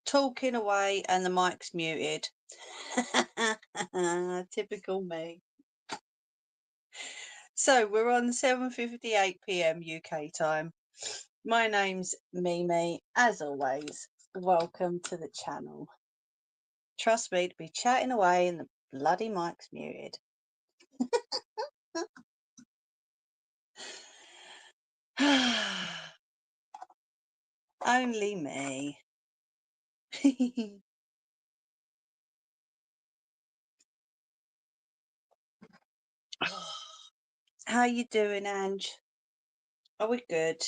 talking away and the mic's muted. Typical me. So we're on 7:58 p.m. UK time. My name's Mimi. As always, welcome to the channel. Trust me, to be chatting away and the bloody mic's muted. Only me. How you doing, Ange? Are we good?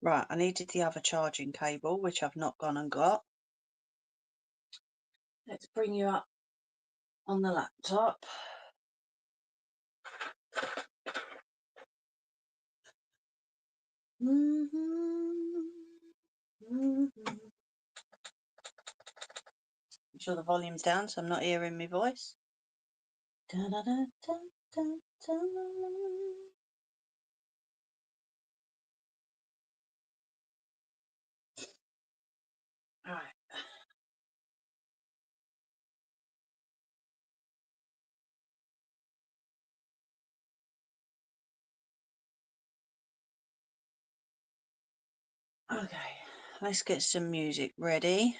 Right, I needed the other charging cable, which I've not gone and got. Let's bring you up on the laptop. You sure the volume's down so I'm not hearing my voice? Da, da, da, da, da, da. All right. Okay, let's get some music ready.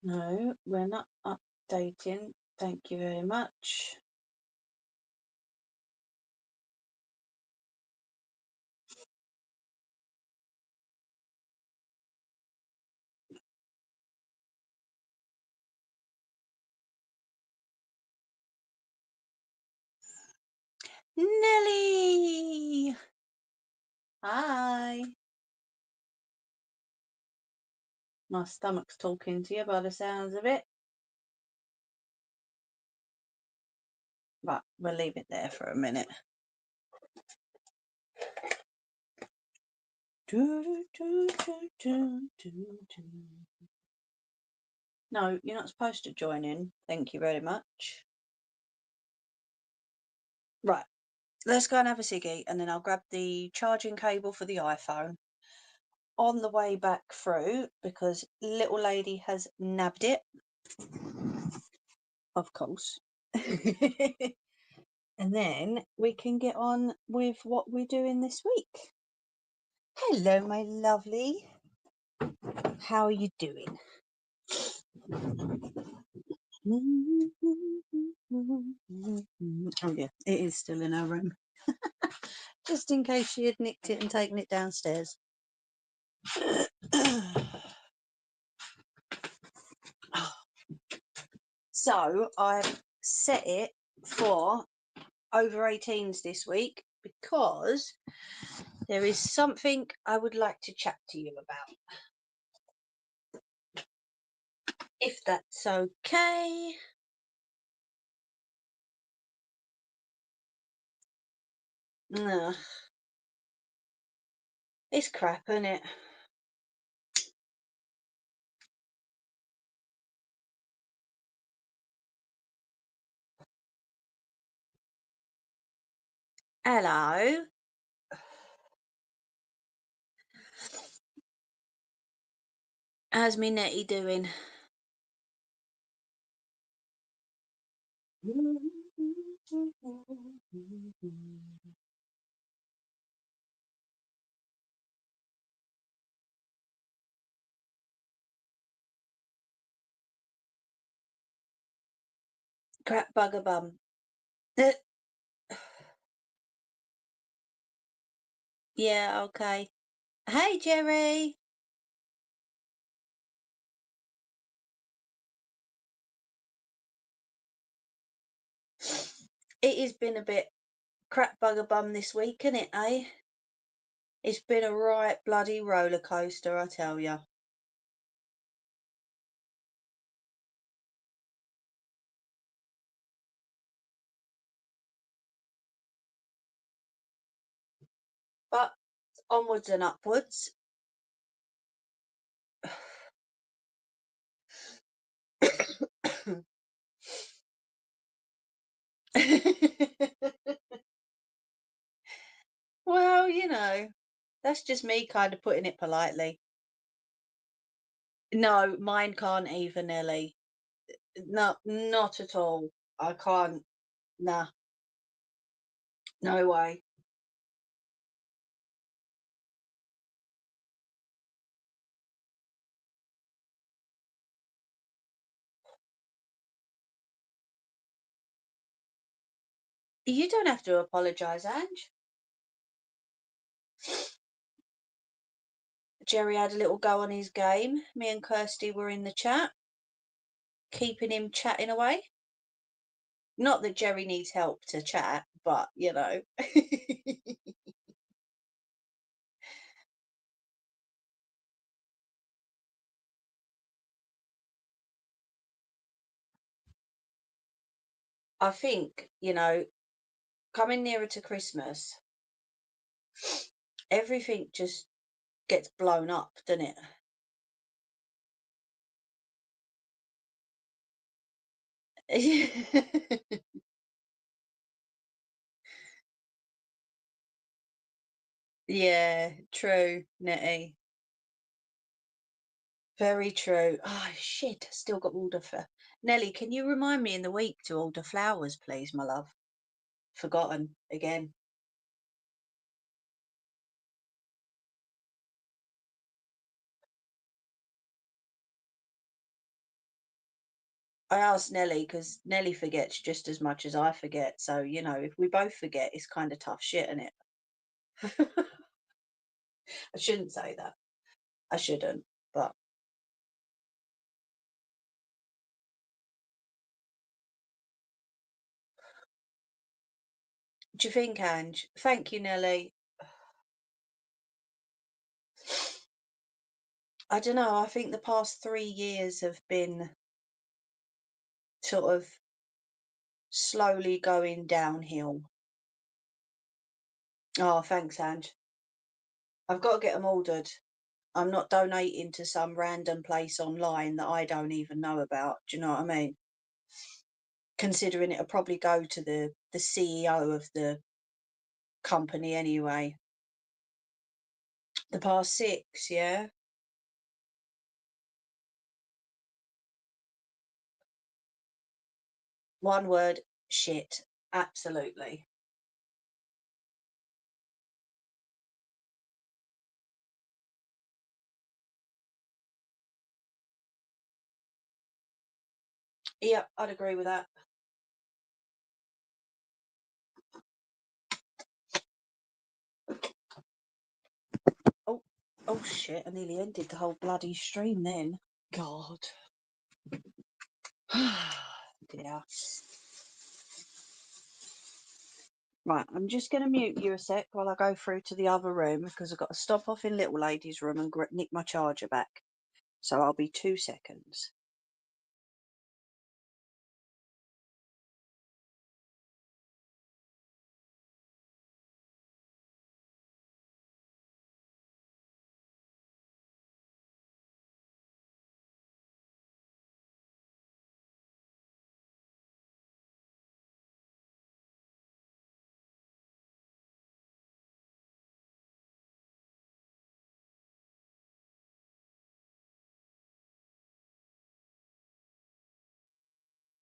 No, we're not updating. Thank you very much. Nelly! Hi! My stomach's talking to you by the sounds of it. Right, we'll leave it there for a minute. No, you're not supposed to join in. Thank you very much. Right, let's go and have a ciggy and then I'll grab the charging cable for the iPhone on the way back through because little lady has nabbed it. Of course. And then we can get on with what we're doing this week. Hello, my lovely. How are you doing? Oh yeah, it is still in her room. Just in case she had nicked it and taken it downstairs. So I've set it for over 18s this week because there is something I would like to chat to you about. If that's okay. Ugh. It's crap, isn't it? Hello. How's me Nettie doing? Crap bugger bum. Yeah, okay. Hey, Jerry. It has been a bit crap bugger bum this week, isn't it, eh? It's been a right bloody roller coaster, I tell ya. Onwards and upwards. Well, you know, that's just me kind of putting it politely. No, mine can't either, Nelly. No, not at all. I can't. Nah, no way. You don't have to apologise, Ange. Jerry had a little go on his game. Me and Kirsty were in the chat, keeping him chatting away. Not that Jerry needs help to chat, but you know. I think, you know, coming nearer to Christmas, everything just gets blown up, doesn't it? Yeah, true, Nettie. Very true. Oh shit, still got to order for Nelly. Can you remind me in the week to order flowers, please, my love? Forgotten again. I asked Nelly because Nelly forgets just as much as I forget. So, you know, if we both forget, it's kind of tough shit, isn't it? I shouldn't say that. I shouldn't, but do you think, Ange? Thank you, Nelly. I don't know. I think the past 3 years have been sort of slowly going downhill. Oh, thanks, Ange. I've got to get them ordered. I'm not donating to some random place online that I don't even know about. Do you know what I mean? Considering it'll probably go to the CEO of the company anyway. The past 6, yeah. One word, shit. Absolutely. Yep, I'd agree with that. Oh, oh shit! I nearly ended the whole bloody stream then. God. Dear. Right, I'm just going to mute you a sec while I go through to the other room because I've got to stop off in little lady's room and nick my charger back. So I'll be 2 seconds.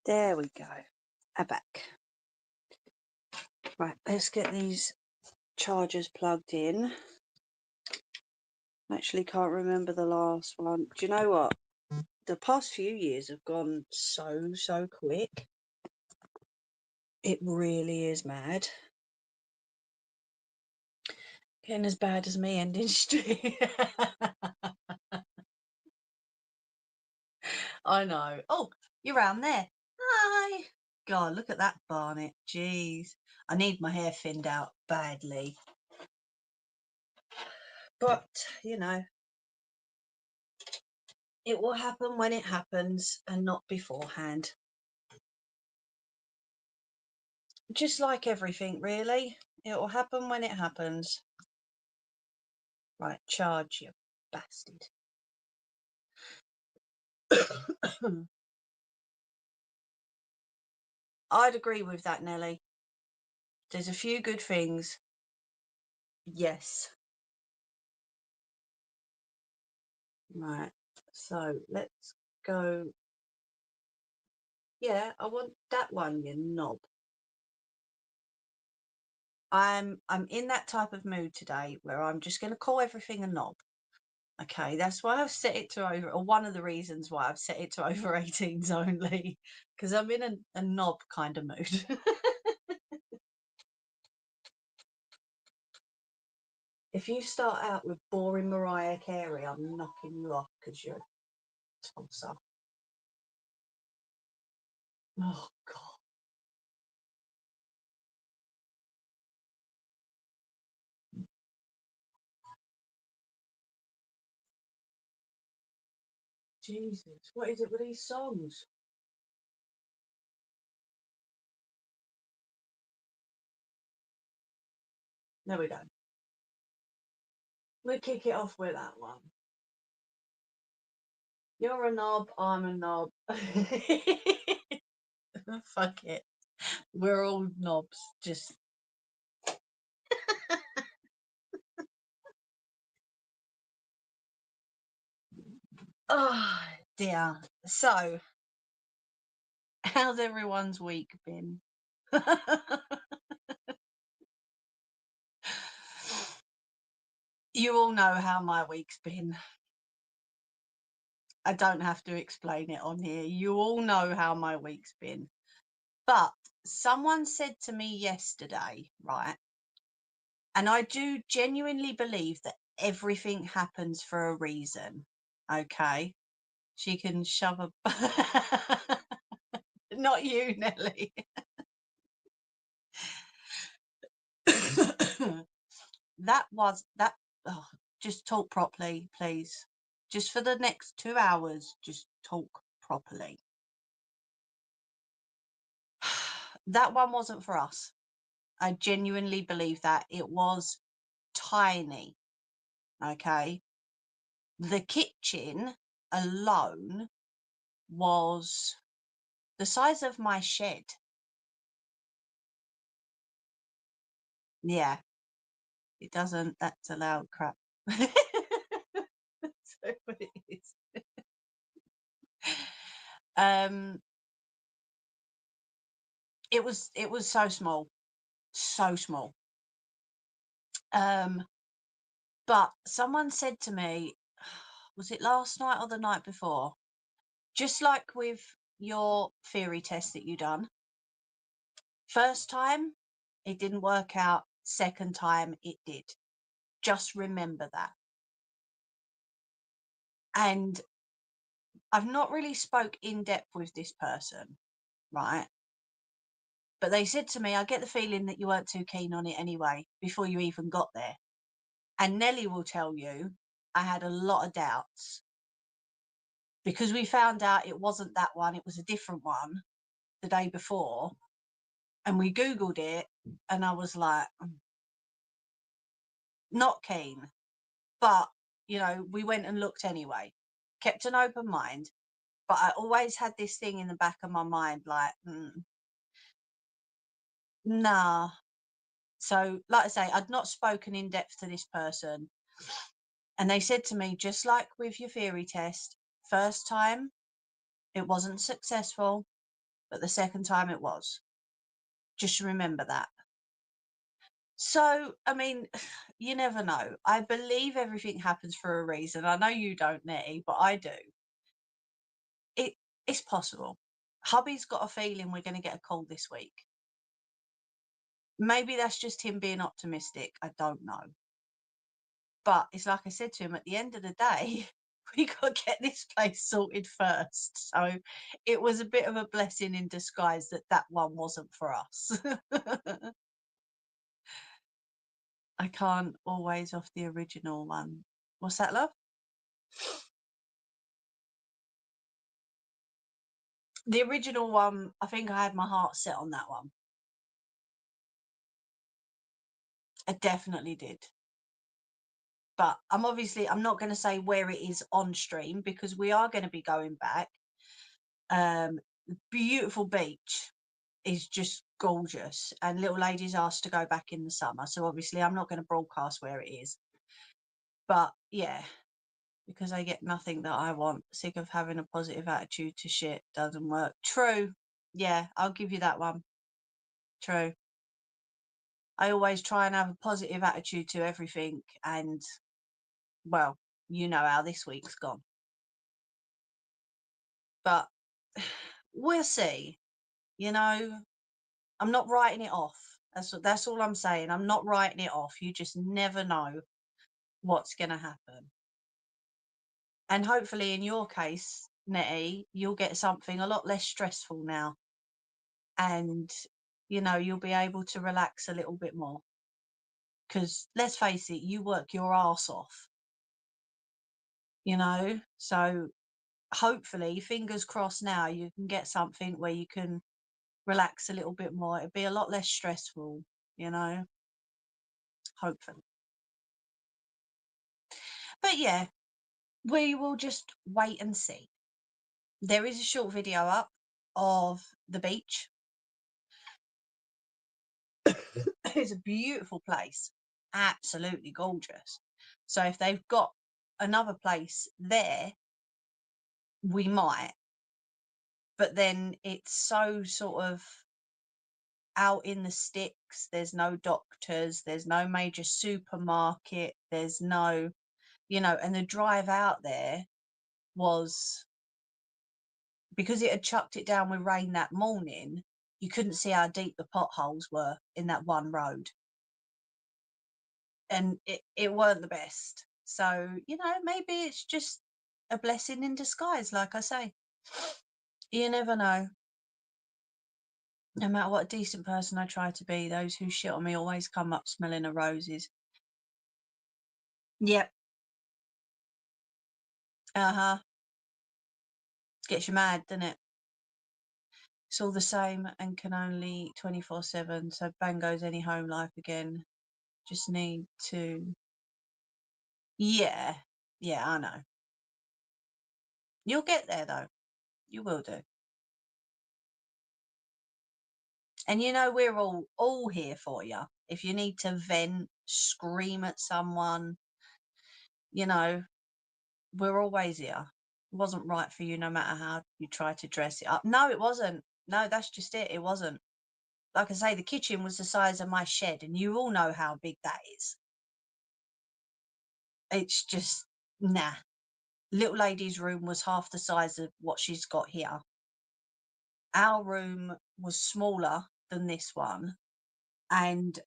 There we go. I'm back. Right, let's get these chargers plugged in. Actually can't remember the last one. Do you know what? The past few years have gone so quick. It really is mad. Getting as bad as me ending stream. I know. Oh, you're around there. Hi. God, look at that Barnet. Jeez. I need my hair thinned out badly. But, you know, it will happen when it happens and not beforehand. Just like everything, really. It will happen when it happens. Right, charge, you bastard. I'd agree with that, Nelly. There's a few good things. Yes. Right. So let's go. Yeah, I want that one, you knob. I'm in that type of mood today where I'm just going to call everything a knob. Okay, that's why I've set it to over, or one of the reasons why I've set it to over 18s only, because I'm in a knob kind of mood. If you start out with boring Mariah Carey, I'm knocking you off because you're a tosser. Oh, God. Jesus, what is it with these songs? There we go. We'll kick it off with that one. You're a knob, I'm a knob. Fuck it. We're all knobs. Just. Oh, dear. So, how's everyone's week been? You all know how my week's been. I don't have to explain it on here. You all know how my week's been. But someone said to me yesterday, right? And I do genuinely believe that everything happens for a reason. Okay. She can shove a. Not you, Nelly. that was that. Oh, just talk properly, please. Just for the next 2 hours, just talk properly. That one wasn't for us. I genuinely believe that. It was tiny. Okay. The kitchen alone was the size of my shed. Yeah. It doesn't. That's a loud crap. So it is. Um, it was so small, so small. But someone said to me, was it last night or the night before? Just like with your theory test that you done, first time it didn't work out, second time it did. Just remember that. And I've not really spoke in depth with this person, right? But they said to me, I get the feeling that you weren't too keen on it anyway, before you even got there. And Nelly will tell you, I had a lot of doubts because we found out it wasn't that one, it was a different one the day before. And we Googled it and I was like, not keen. But, you know, we went and looked anyway, kept an open mind. But I always had this thing in the back of my mind, like, nah. So, like I say, I'd not spoken in depth to this person. And they said to me, just like with your theory test, first time it wasn't successful, but the second time it was. Just remember that. So, I mean, you never know. I believe everything happens for a reason. I know you don't, Nettie, but I do. It's possible. Hubby's got a feeling we're going to get a call this week. Maybe that's just him being optimistic. I don't know. But it's like I said to him, at the end of the day, we got to get this place sorted first. So it was a bit of a blessing in disguise that that one wasn't for us. I can't always off the original one. What's that, love? The original one, I think I had my heart set on that one. I definitely did. But I'm not going to say where it is on stream because we are going to be going back. Beautiful beach is just gorgeous, and little lady's asked to go back in the summer, so obviously I'm not going to broadcast where it is. But yeah, because I get nothing that I want. Sick of having a positive attitude to shit. Doesn't work. True. Yeah, I'll give you that one. True. I always try and have a positive attitude to everything, and well, you know how this week's gone. But we'll see. You know, I'm not writing it off. That's all I'm saying. I'm not writing it off. You just never know what's going to happen. And hopefully in your case, Nettie, you'll get something a lot less stressful now. And, you know, you'll be able to relax a little bit more. Because let's face it, you work your arse off, you know? So hopefully, fingers crossed now, you can get something where you can relax a little bit more. It'd be a lot less stressful, you know? Hopefully. But yeah, we will just wait and see. There is a short video up of the beach. It's a beautiful place, absolutely gorgeous. So if they've got another place there, we might. But then it's so sort of out in the sticks. There's no doctors, there's no major supermarket, there's no, you know, and the drive out there was, because it had chucked it down with rain that morning, you couldn't see how deep the potholes were in that one road. And it weren't the best. So, you know, maybe it's just a blessing in disguise, like I say. You never know. No matter what a decent person I try to be, those who shit on me always come up smelling of roses. Yep. Uh-huh. Gets you mad, doesn't it? It's all the same and can only 24/7. So bang goes any home life again. Just need to. Yeah. Yeah, I know. You'll get there though. You will do. And you know, we're all here for you. If you need to vent, scream at someone, you know, we're always here. It wasn't right for you no matter how you try to dress it up. No, it wasn't. No, that's just it. It wasn't. Like I say, the kitchen was the size of my shed, and you all know how big that is. It's just, nah. Little lady's room was half the size of what she's got here. Our room was smaller than this one, and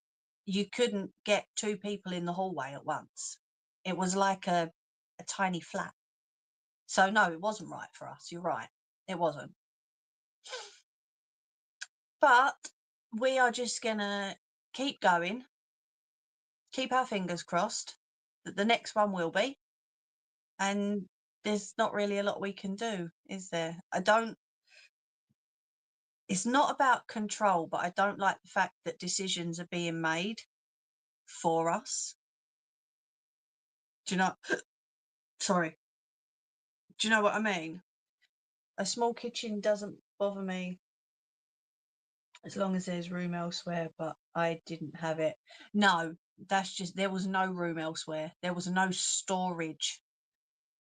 you couldn't get two people in the hallway at once. It was like a tiny flat. So no, it wasn't right for us. You're right. It wasn't. But we are just gonna keep going, keep our fingers crossed that the next one will be. And there's not really a lot we can do, is there? It's not about control, but I don't like the fact that decisions are being made for us. Do you know? Sorry. Do you know what I mean? A small kitchen doesn't bother me as long as there's room elsewhere, but I didn't have it. No, that's just, there was no room elsewhere. There was no storage.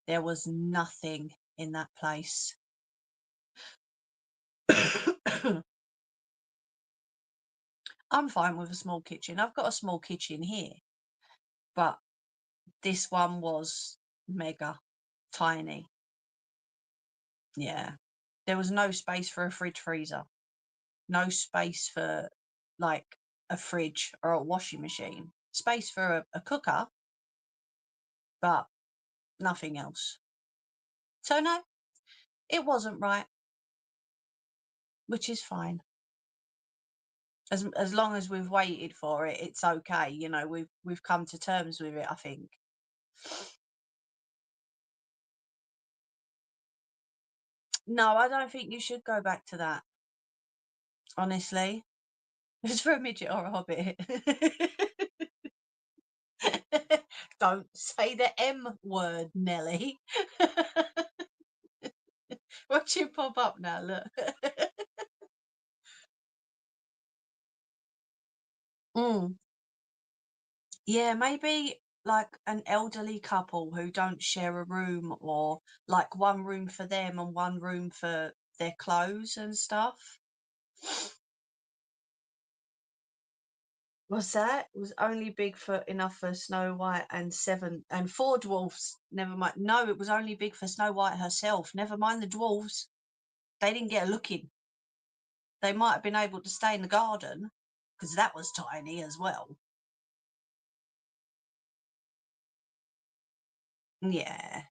There was nothing in that place. I'm fine with a small kitchen. I've got a small kitchen here, but this one was mega tiny. Yeah. There was no space for a fridge freezer. No space for like a fridge or a washing machine. Space for a cooker, but nothing else. So no, it wasn't right, which is fine. As long as we've waited for it, it's okay. You know, we've come to terms with it, I think. No, I don't think you should go back to that. Honestly. It's for a midget or a hobbit. Don't say the M word, Nelly. Watch it pop up now, look. Yeah, maybe like an elderly couple who don't share a room, or like one room for them and one room for their clothes and stuff. What's that? It was only big for enough for Snow White and four dwarfs. Never mind. No, it was only big for Snow White herself. Never mind the dwarfs. They didn't get a look in. They might have been able to stay in the garden because that was tiny as well. Yeah.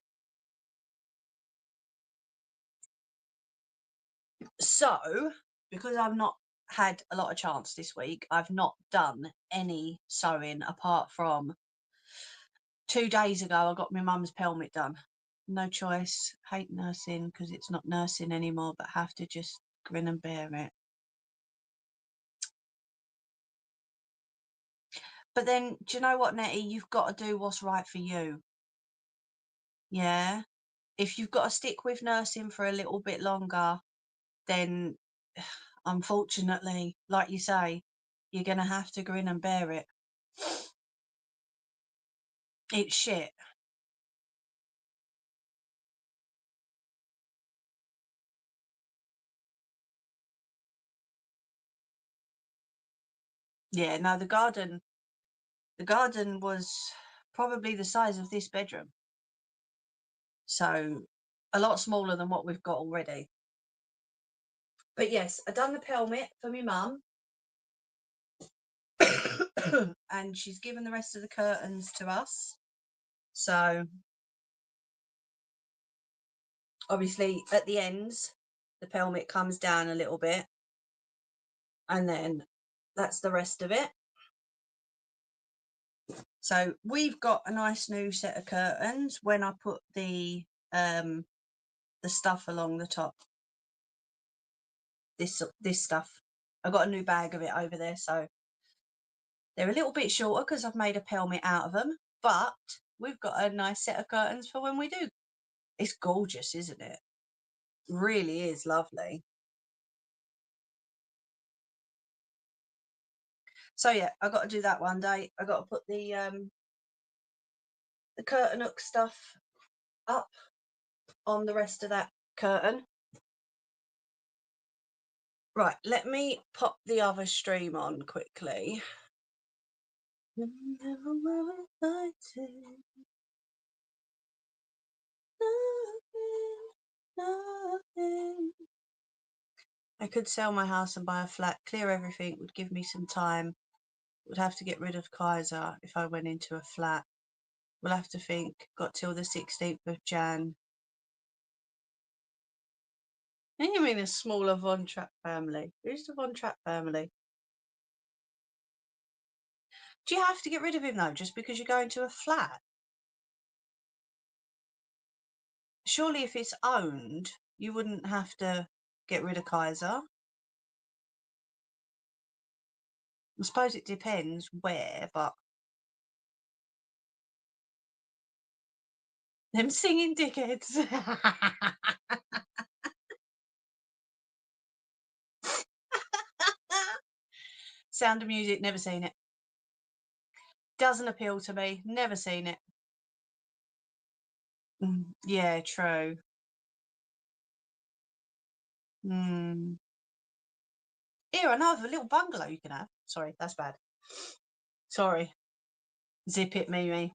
So, because I've not had a lot of chance this week, I've not done any sewing apart from 2 days ago I got my mum's pelmet done. No choice. Hate nursing because it's not nursing anymore, but have to just grin and bear it. But then, do you know what, Nettie? You've got to do what's right for you. Yeah? If you've got to stick with nursing for a little bit longer, then unfortunately, like you say, you're going to have to grin and bear it. It's shit. Yeah, no, the garden was probably the size of this bedroom. So a lot smaller than what we've got already. But yes, I done the pelmet for my mum. And she's given the rest of the curtains to us. So obviously at the ends, the pelmet comes down a little bit. And then that's the rest of it. So we've got a nice new set of curtains when I put the stuff along the top. This stuff. I've got a new bag of it over there, so they're a little bit shorter because I've made a pelmet out of them, but we've got a nice set of curtains for when we do. It's gorgeous, isn't it? Really is lovely. So yeah, I got to do that one day. I got to put the curtain hook stuff up on the rest of that curtain. Right, let me pop the other stream on quickly. I could sell my house and buy a flat, clear everything, would give me some time. Would have to get rid of Kaiser if I went into a flat. We'll have to think. Got till the 16th of Jan. What do you mean a smaller Von Trapp family? Who's the Von Trapp family? Do you have to get rid of him though, just because you're going to a flat? Surely if it's owned, you wouldn't have to get rid of Kaiser. I suppose it depends where, but them singing dickheads. Sound of Music, never seen it. Doesn't appeal to me, never seen it. Yeah, true. Here, I know of a little bungalow you can have. Sorry, that's bad. Sorry. Zip it, Mimi.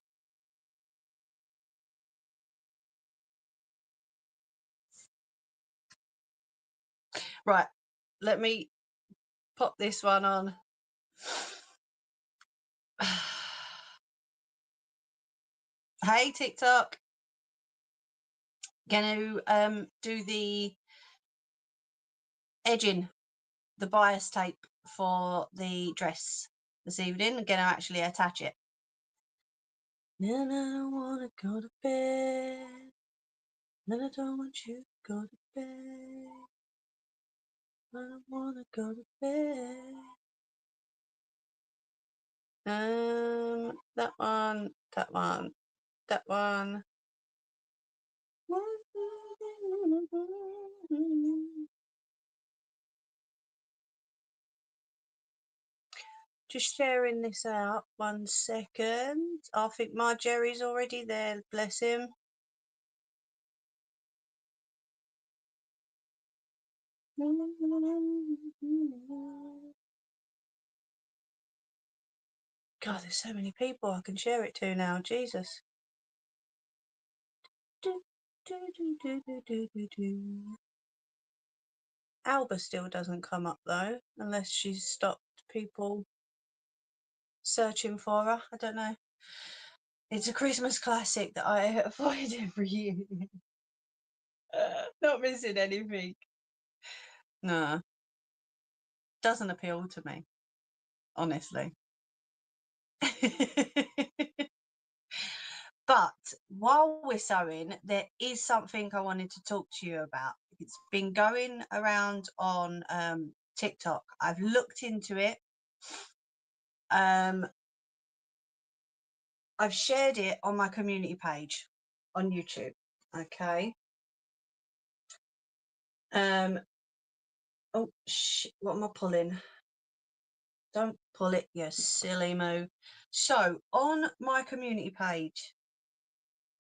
Right, let me pop this one on. Hey, TikTok. Gonna do the edging, the bias tape for the dress this evening. I'm gonna actually attach it. Then I wanna go to bed. Then I don't want you to go to bed. I don't wanna go to bed. That one That one. That one. Just sharing this out. 1 second. I think my Jerry's already there. Bless him. God, there's so many people I can share it to now. Jesus. Alba still doesn't come up though, unless she's stopped people searching for her. I don't know. It's a Christmas classic that I avoid every year. Not missing anything. No. Doesn't appeal to me, honestly. But while we're sewing, there is something I wanted to talk to you about. It's been going around on TikTok. I've looked into it. I've shared it on my community page on YouTube. Okay. Oh shit, what am I pulling? Don't pull it, you silly moo. So on my community page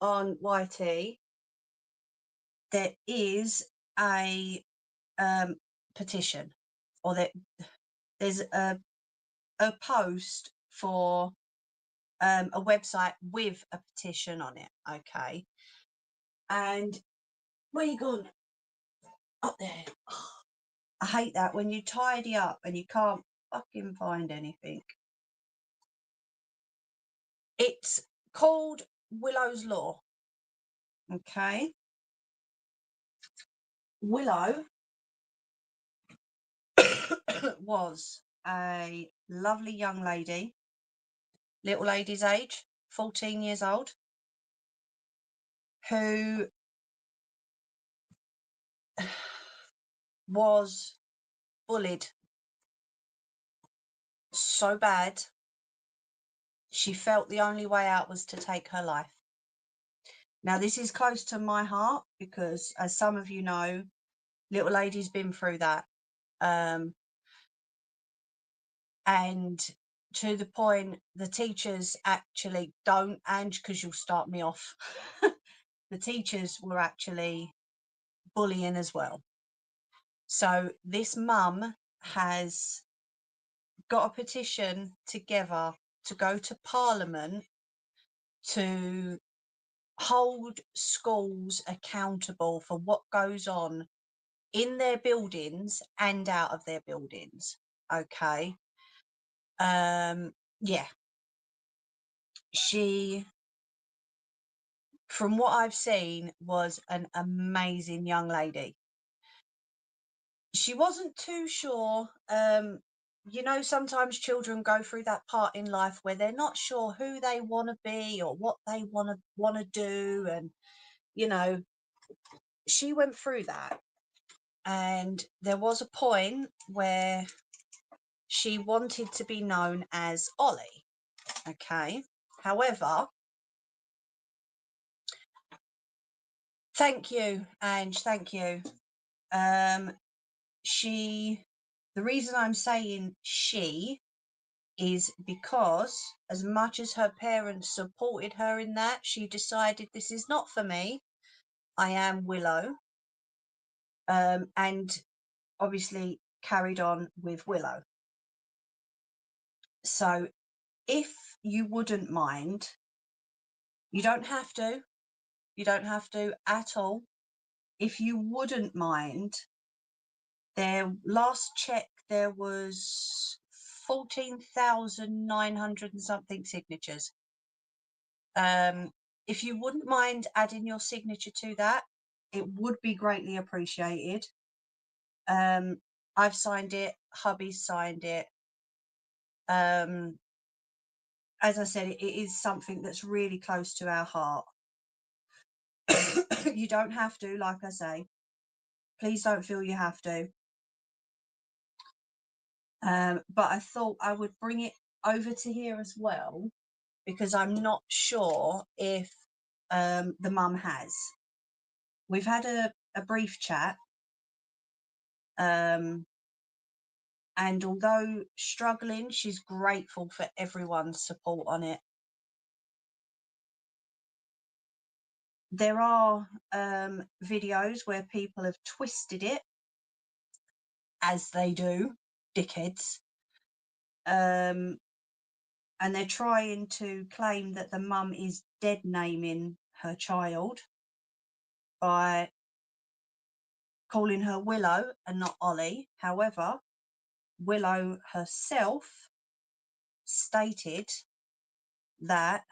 on YT, there is a petition, or there's a post for a website with a petition on it. Okay. And where you gone? Up there. Oh, I hate that when you tidy up and you can't fucking find anything. It's called Willow's Law. Okay. Willow was a lovely young lady, little lady's age, 14 years old, who was bullied so bad she felt the only way out was to take her life. Now, this is close to my heart because, as some of you know, little lady's been through that. And to the point, the teachers actually don't, Ange, because you'll start me off. The teachers were actually bullying as well. So this mum has got a petition together to go to Parliament to hold schools accountable for what goes on in their buildings and out of their buildings. Okay. Yeah. She, from what I've seen, was an amazing young lady. She wasn't too sure. You know, sometimes children go through that part in life where they're not sure who they want to be or what they want to do, and you know, she went through that, and there was a point where she wanted to be known as Ollie. Okay. However, thank you, Ange. Thank you. The reason I'm saying she is because as much as her parents supported her in that, she decided this is not for me. I am Willow. And obviously carried on with Willow. So if you wouldn't mind, you don't have to at all. If you wouldn't mind, their last check, there was 14,900 and something signatures. If you wouldn't mind adding your signature to that, it would be greatly appreciated. I've signed it, hubby's signed it. As I said, it is something that's really close to our heart. You don't have to, like I say. Please don't feel you have to. But I thought I would bring it over to here as well, because I'm not sure if the mum has. We've had a brief chat, and although struggling, she's grateful for everyone's support on it. There are videos where people have twisted it, as they do, dickheads, and they're trying to claim that the mum is dead naming her child by calling her Willow and not Ollie. However, Willow herself stated that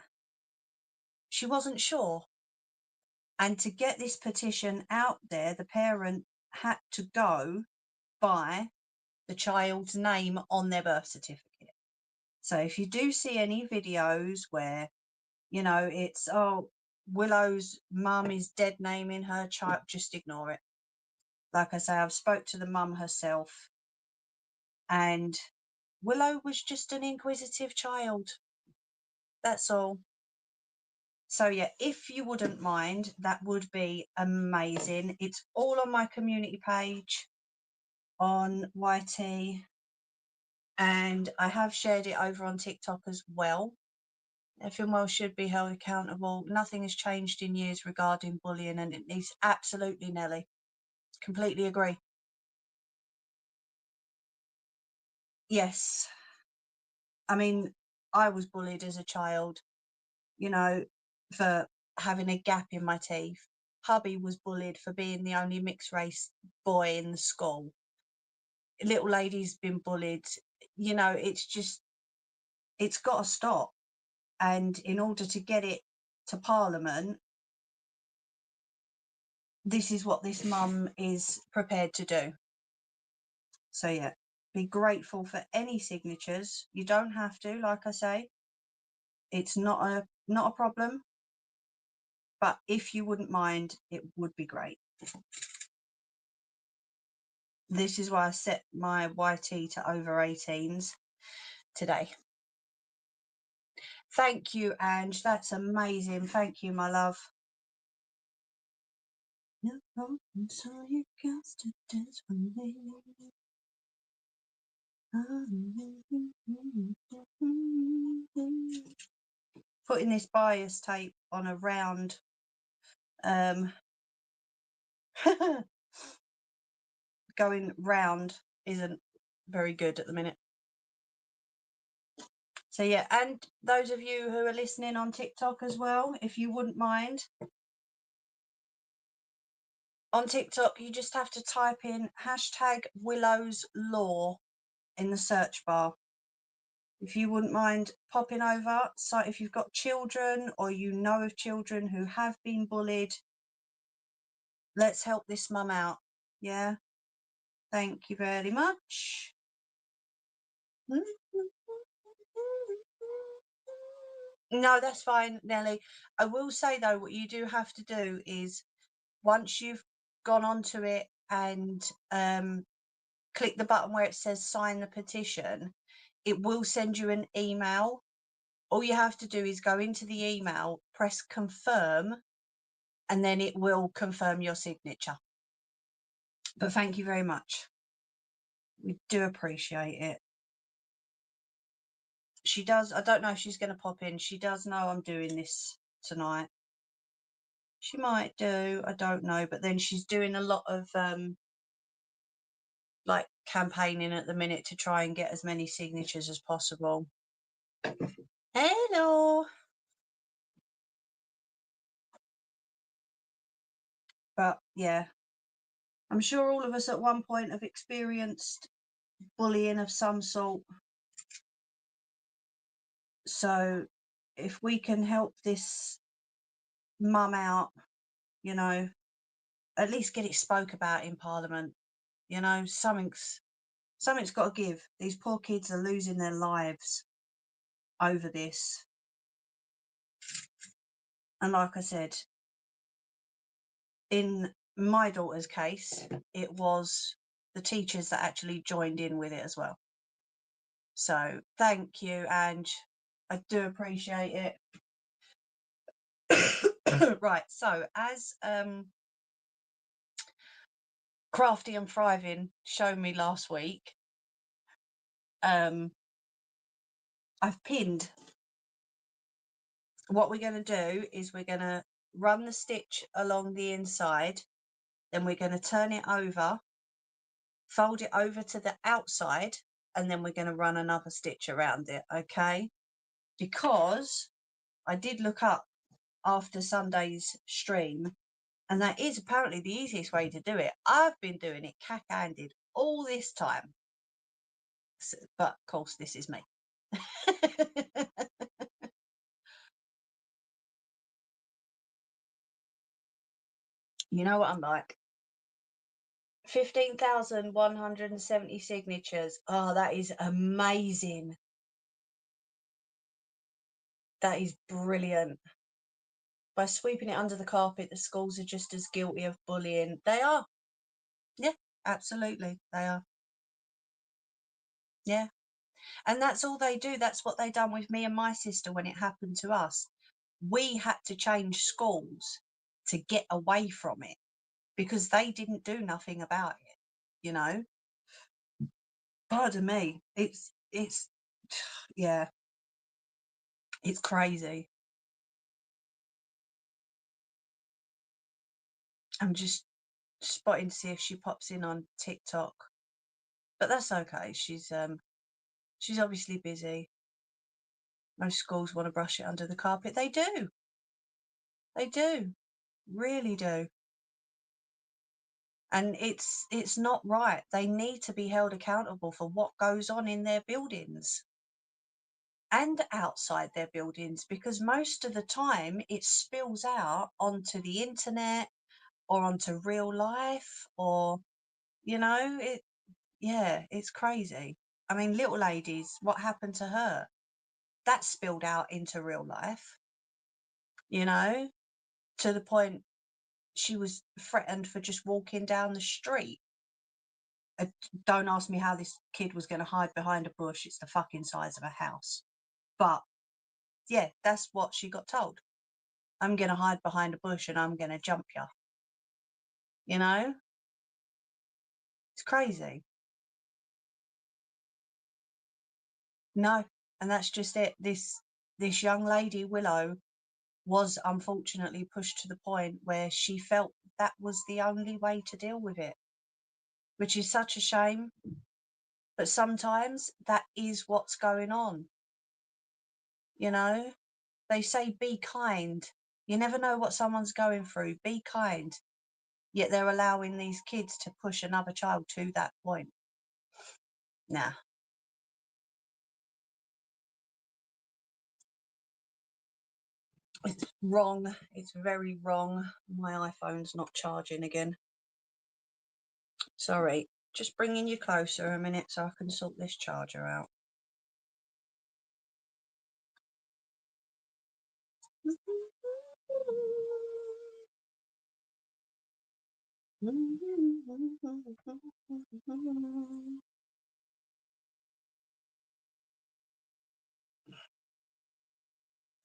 she wasn't sure. And to get this petition out there, the parent had to go by the child's name on their birth certificate. So if you do see any videos where, you know, it's, oh, Willow's mum is dead naming her child, just ignore it. Like I say, I've spoke to the mum herself, and Willow was just an inquisitive child. That's all. So yeah, if you wouldn't mind, that would be amazing. It's all on my community page on YT, and I have shared it over on TikTok as well. Everyone should be held accountable. Nothing has changed in years regarding bullying, and it needs, absolutely, Nelly, completely agree. Yes, I mean, I was bullied as a child, you know, for having a gap in my teeth. Hubby was bullied for being the only mixed race boy in the school. Little lady's been bullied. You know, it's just, it's got to stop. And in order to get it to Parliament, this is what this mum is prepared to do. So yeah, be grateful for any signatures. You don't have to, like I say, it's not a problem. But if you wouldn't mind, it would be great. This is why I set my YT to over 18s today. Thank you, Ange. That's amazing. Thank you, my love. So you got to dance with me. Putting this bias tape on a round going round isn't very good at the minute. So yeah, and those of you who are listening on TikTok as well, if you wouldn't mind, on TikTok you just have to type in #Willow's Law in the search bar. If you wouldn't mind popping over, so if you've got children or you know of children who have been bullied, let's help this mum out. Yeah, thank you very much. No, that's fine, Nelly. I will say though, what you do have to do is, once you've gone onto it and click the button where it says sign the petition, it will send you an email. All you have to do is go into the email, press confirm, and then it will confirm your signature. But thank you very much. We do appreciate it. She does, I don't know if she's going to pop in. She does know I'm doing this tonight. She might do, I don't know. But then she's doing a lot of like campaigning at the minute to try and get as many signatures as possible. Hello. But yeah, I'm sure all of us at one point have experienced bullying of some sort. So if we can help this mum out, you know, at least get it spoke about in Parliament. You know, something's got to give. These poor kids are losing their lives over this. And like I said, in my daughter's case, it was the teachers that actually joined in with it as well. So thank you, Ange. I do appreciate it. Right, so as Crafty and Thriving showed me last week, I've pinned. What we're going to do is we're going to run the stitch along the inside, then we're going to turn it over, fold it over to the outside, and then we're going to run another stitch around it, okay? Because I did look up after Sunday's stream, and that is apparently the easiest way to do it. I've been doing it cack-handed all this time, but of course this is me. You know what I'm like. 15,170 signatures. Oh, that is amazing. That is brilliant. By sweeping it under the carpet, the schools are just as guilty of bullying. They are. Yeah, absolutely. They are. Yeah. And that's all they do. That's what they done with me and my sister when it happened to us. We had to change schools to get away from it because they didn't do nothing about it, you know? Pardon me. It's, yeah, it's crazy. I'm just spotting to see if she pops in on TikTok, but that's okay. She's obviously busy. Most schools want to brush it under the carpet. They do. They do. Really do. And it's not right. They need to be held accountable for what goes on in their buildings and outside their buildings, because most of the time it spills out onto the internet or onto real life, or yeah, it's crazy. I mean, little ladies, what happened to her? That spilled out into real life, to the point she was threatened for just walking down the street. Don't ask me how this kid was going to hide behind a bush. It's the fucking size of a house. But yeah, that's what she got told. I'm going to hide behind a bush and I'm going to jump you. It's crazy. No, and that's just it. This young lady, Willow, was unfortunately pushed to the point where she felt that was the only way to deal with it, which is such a shame. But sometimes that is what's going on. They say be kind. You never know what someone's going through. Be kind. Yet they're allowing these kids to push another child to that point. Nah. It's wrong. It's very wrong. My iPhone's not charging again. Sorry. Just bringing you closer a minute so I can sort this charger out.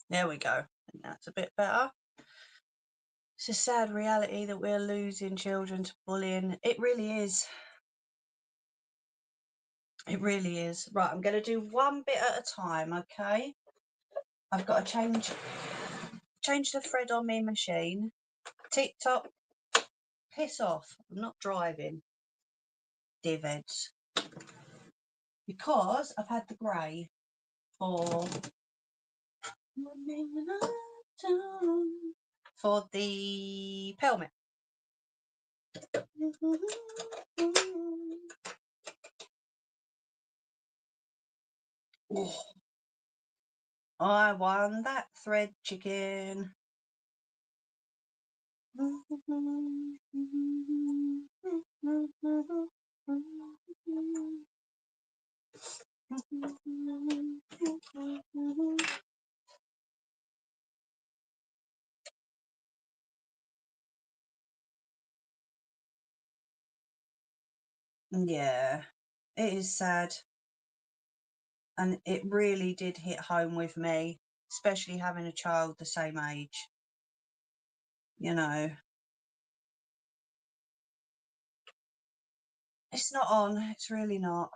There we go. And that's a bit better. It's a sad reality that we're losing children to bullying. It really is. It really is. Right, I'm going to do one bit at a time, okay? I've got to change the thread on my machine. TikTok, piss off. I'm not driving. Diveds. Because I've had the grey for the pelmet. Oh, I won that thread, chicken. Yeah, it is sad. And it really did hit home with me, especially having a child the same age. You know, it's not on. It's really not.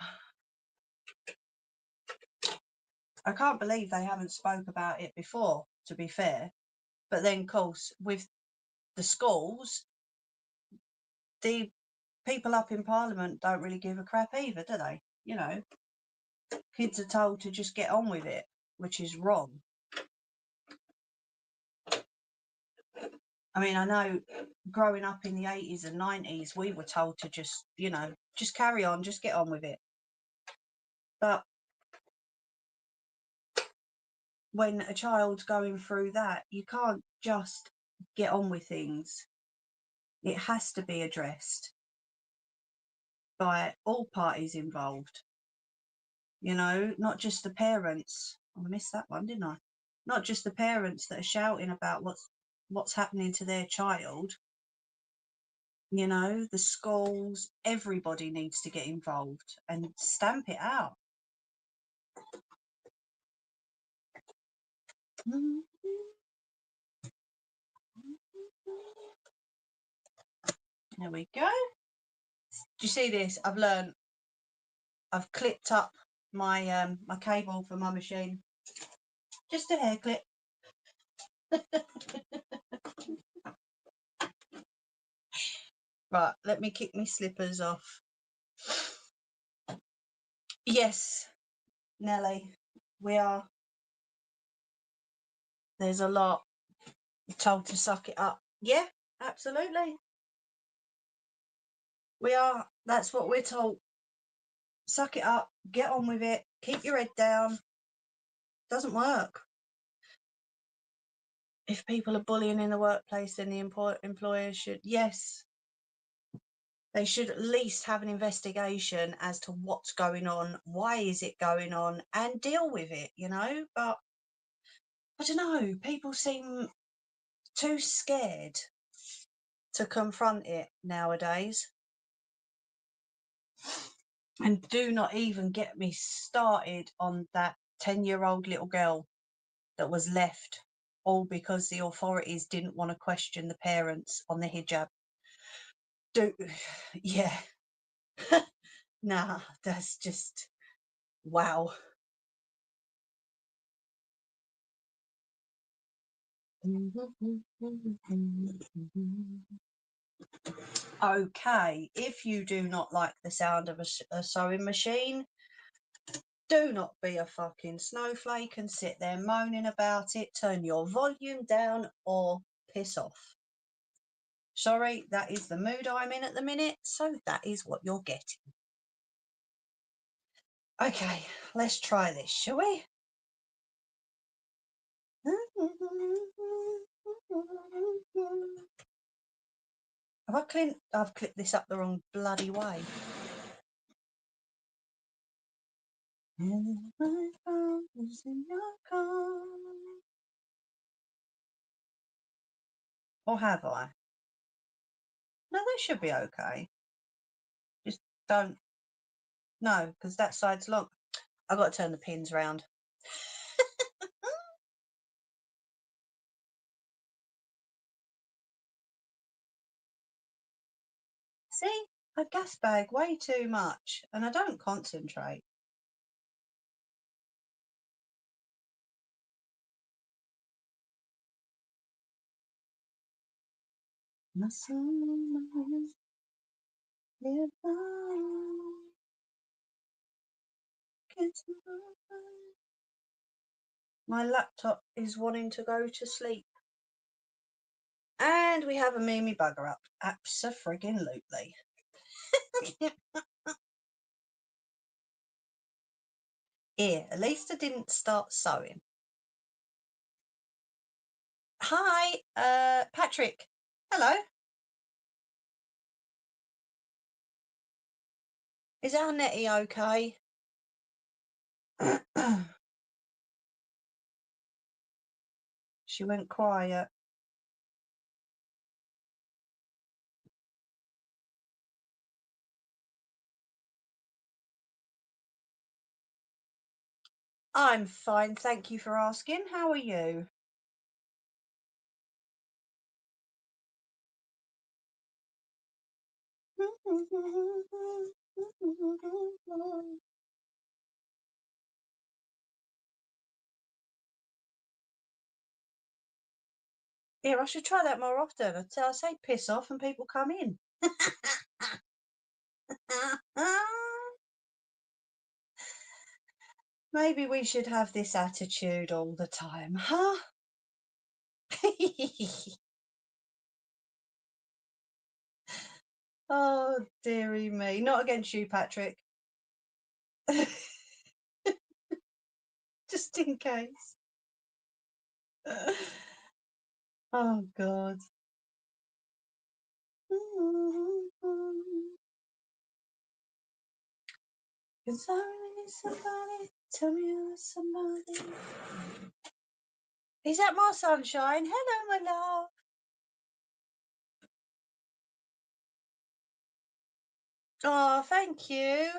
I can't believe they haven't spoke about it before, to be fair. But then, of course, with the schools, the people up in Parliament don't really give a crap either, do they? You know, kids are told to just get on with it, which is wrong. I mean, I know growing up in the 80s and 90s, we were told to just, you know, just carry on, just get on with it. But when a child's going through that, you can't just get on with things. It has to be addressed by all parties involved. You know, not just the parents. I missed that one, didn't I? Not just the parents that are shouting about what's happening to their child. You know, the schools, everybody needs to get involved and stamp it out. There we go. Do you see this? I've clipped up my my cable for my machine. Just a hair clip. Right, let me kick my slippers off. Yes, Nelly, we are. There's a lot. You're told to suck it up. Yeah, absolutely. We are. That's what we're told. Suck it up. Get on with it. Keep your head down. Doesn't work. If people are bullying in the workplace, then the employers should, yes, they should at least have an investigation as to what's going on, why is it going on, and deal with it, you know. But I don't know, people seem too scared to confront it nowadays. And do not even get me started on that 10-year-old little girl that was left, all because the authorities didn't want to question the parents on the hijab. Yeah. Nah, that's just wow. Okay, if you do not like the sound of a sewing machine, do not be a fucking snowflake and sit there moaning about it. Turn your volume down or piss off. Sorry, that is the mood I'm in at the minute, so that is what you're getting. Okay, let's try this, shall we? I've clipped this up the wrong bloody way. Or have I? No, they should be okay. Just don't. No, because that side's long. I've got to turn the pins round. See, I gas bag way too much and I don't concentrate. My laptop is wanting to go to sleep. And we have a Mimi bugger up. Abso-friggin-lutely. Here, at least I didn't start sewing. Hi, Patrick. Hello. Is our Nettie okay? She went quiet. I'm fine, thank you for asking. How are you? Yeah, I should try that more often. I say piss off and people come in. Maybe we should have this attitude all the time, huh? Oh, dearie me. Not against you, Patrick. Just in case. Oh, God. Can somebody tell me you're somebody? Is that my sunshine? Hello, my love. Oh, thank you.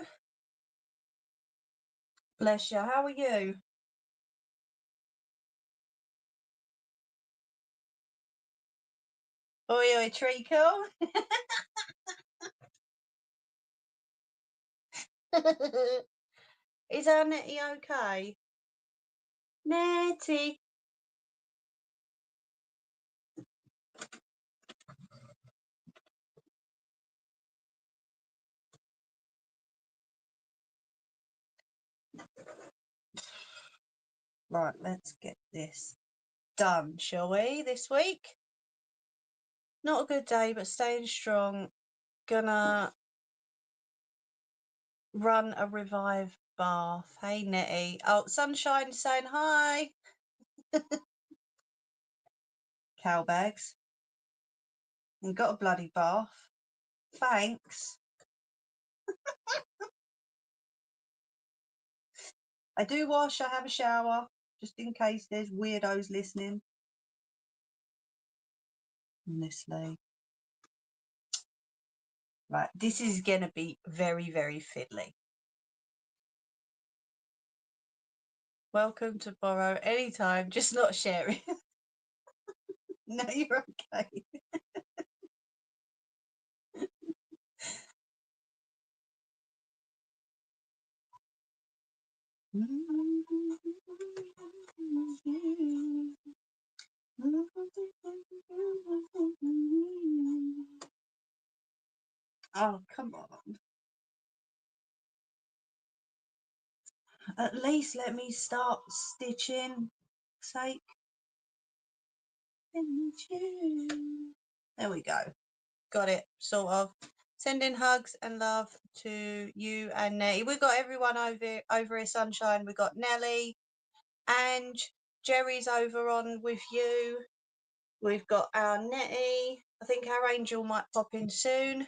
Bless you. How are you? Oi, oi, treacle. Is our Nettie okay? Nettie. Right, let's get this done, shall we, this week? Not a good day, but staying strong. Gonna run a revive bath. Hey, Nettie. Oh, Sunshine saying hi. Cowbags. You got a bloody bath. Thanks. I do wash, I have a shower, just in case there's weirdos listening. Honestly. Right, this is going to be very, very fiddly. Welcome to borrow anytime, just not sharing. No, you're okay. Oh, come on. At least let me start stitching. Sake. There we go. Got it, sort of. Sending hugs and love to you and Nettie. We've got everyone over here, Sunshine. We've got Nelly, Ange, Jerry's over on with you. We've got our Nettie. I think our Angel might pop in soon.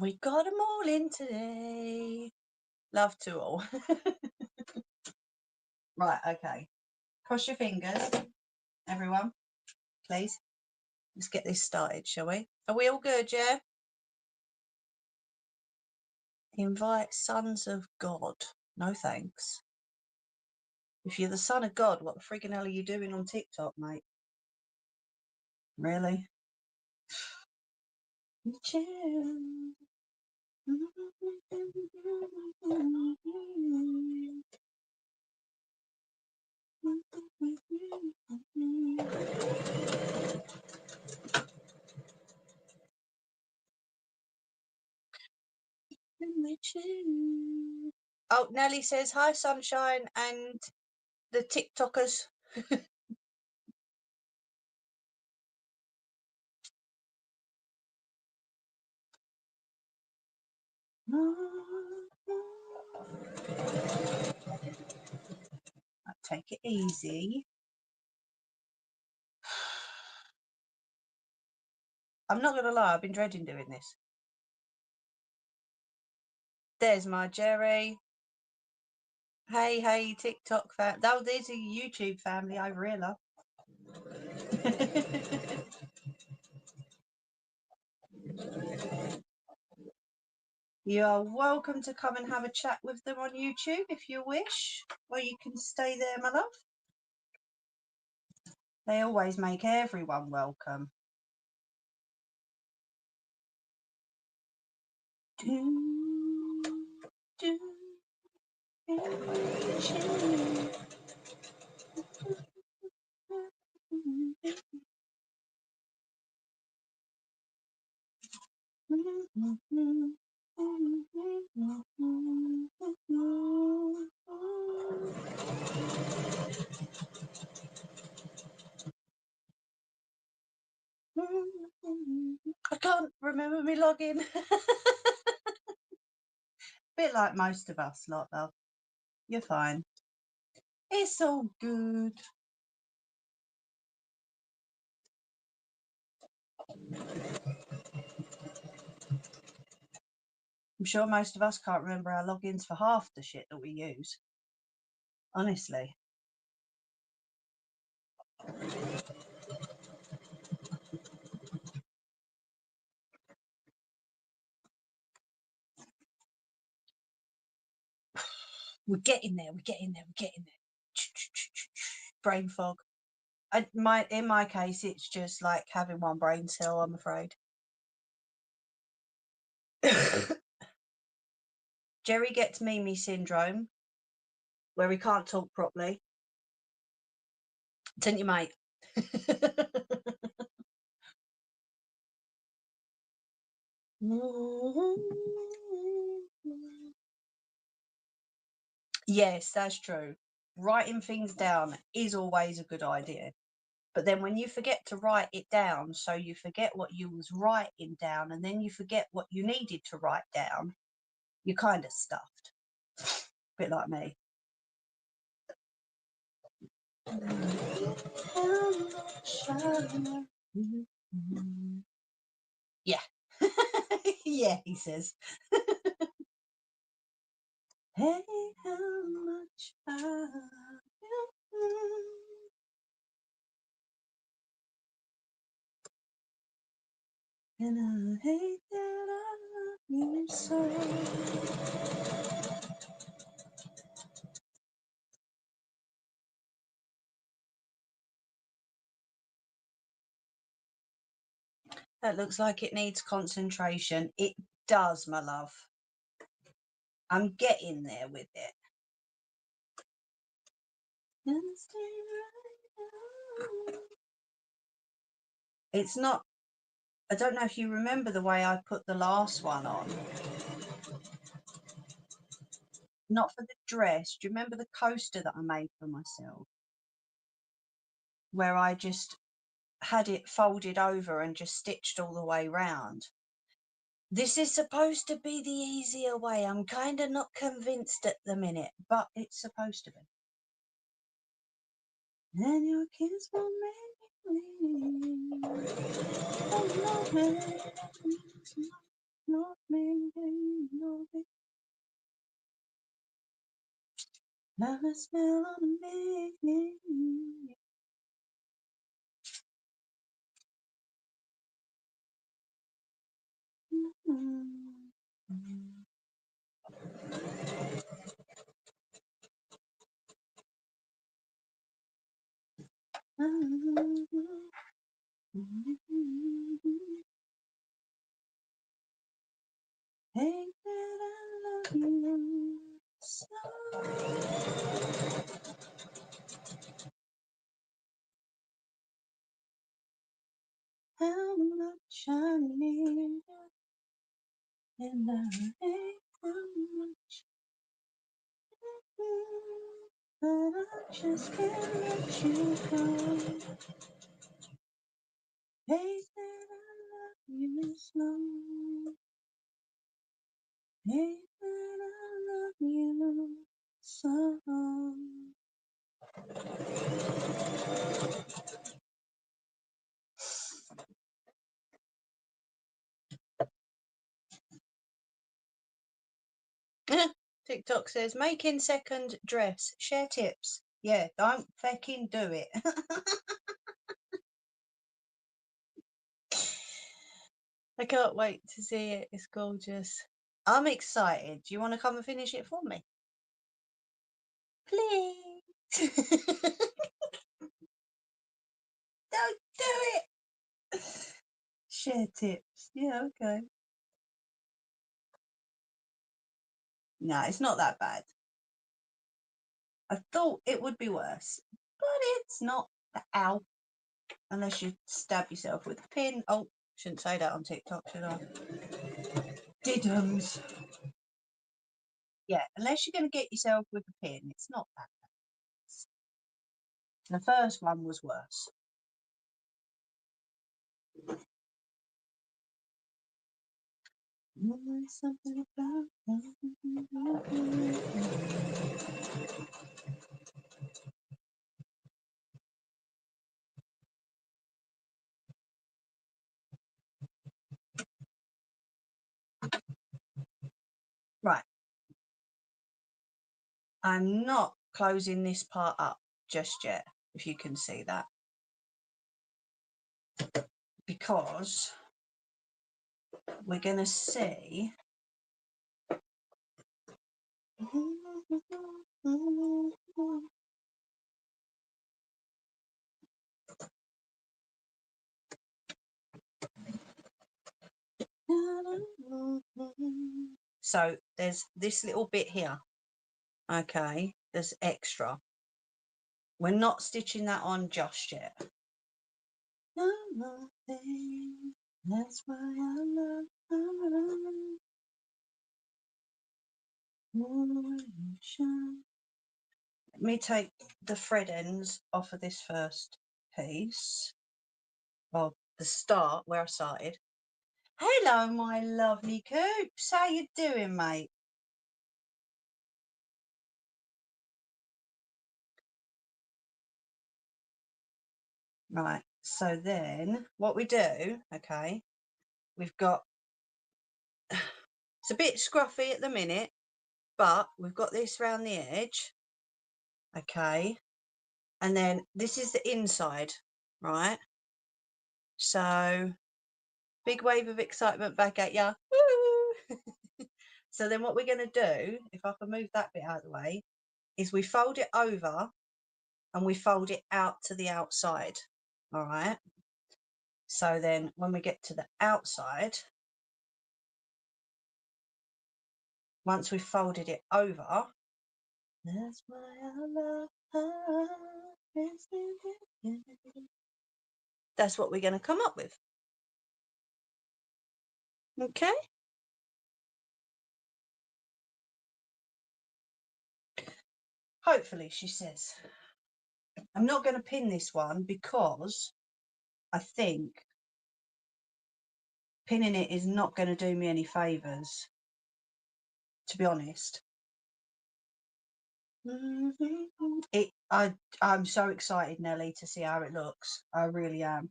We got them all in today. Love to all. Right, okay. Cross your fingers, everyone, please. Let's get this started, shall we? Are we all good, yeah? Invite sons of God. No thanks. If you're the son of God, what the friggin' hell are you doing on TikTok, mate? Really? Oh, Nelly says hi, Sunshine and the TikTokers. Take it easy. I'm not going to lie, I've been dreading doing this. There's my Jerry. Hey, TikTok fam. Oh, there's a YouTube family over here, love. You are welcome to come and have a chat with them on YouTube if you wish, or you can stay there, my love. They always make everyone welcome. I can't remember me login. Bit like most of us, lot love. You're fine. It's all good. I'm sure most of us can't remember our logins for half the shit that we use. Honestly. We're getting there. Brain fog. In my case, it's just like having one brain cell, I'm afraid. Jerry gets Mimi syndrome, where he can't talk properly. Didn't you, mate? Yes, that's true. Writing things down is always a good idea. But then when you forget to write it down, so you forget what you was writing down, and then you forget what you needed to write down, you're kind of stuffed. Bit like me. Yeah. Yeah, he says. Hey, how much I love you. And I hate that I love you so. That looks like it needs concentration. It does, my love. I'm getting there with it. It's not, I don't know if you remember the way I put the last one on. Not for the dress. Do you remember the coaster that I made for myself? Where I just had it folded over and just stitched all the way round. This is supposed to be the easier way. I'm kind of not convinced at the minute, but it's supposed to be. And your kiss will make me love the smell of me. Hey, that I love you so. How much I need you, and I hate how much, but I just can't let you go. Hey, that I love you so. Hey, that I love you so. TikTok says, making second dress. Share tips. Yeah, don't fucking do it. I can't wait to see it. It's gorgeous. I'm excited. Do you want to come and finish it for me? Please. Don't do it. Share tips. Yeah, okay. No, it's not that bad. I thought it would be worse, but it's not. Ow. Unless you stab yourself with a pin. Oh, shouldn't say that on TikTok, should I? Diddums. Yeah, unless you're going to get yourself with a pin, it's not that bad. The first one was worse. Something about right. I'm not closing this part up just yet, if you can see that, because we're going to see so there's this little bit here, okay, there's extra. We're not stitching that on just yet. That's why I love Let me take the thread ends off of this first piece. Well, the start where I started. Hello, my lovely Coops. How you doing, mate? Right, so then what we do, okay, we've got, it's a bit scruffy at the minute, but we've got this round the edge, okay, and then this is the inside, right? So big wave of excitement back at ya. Woo! So then what we're going to do, if I can move that bit out of the way, is we fold it over and we fold it out to the outside. All right. So then when we get to the outside, once we've folded it over, that's why I love her. That's what we're going to come up with. Okay. Hopefully, she says. I'm not going to pin this one because I think pinning it is not going to do me any favours, to be honest. I'm so excited, Nelly, to see how it looks. I really am.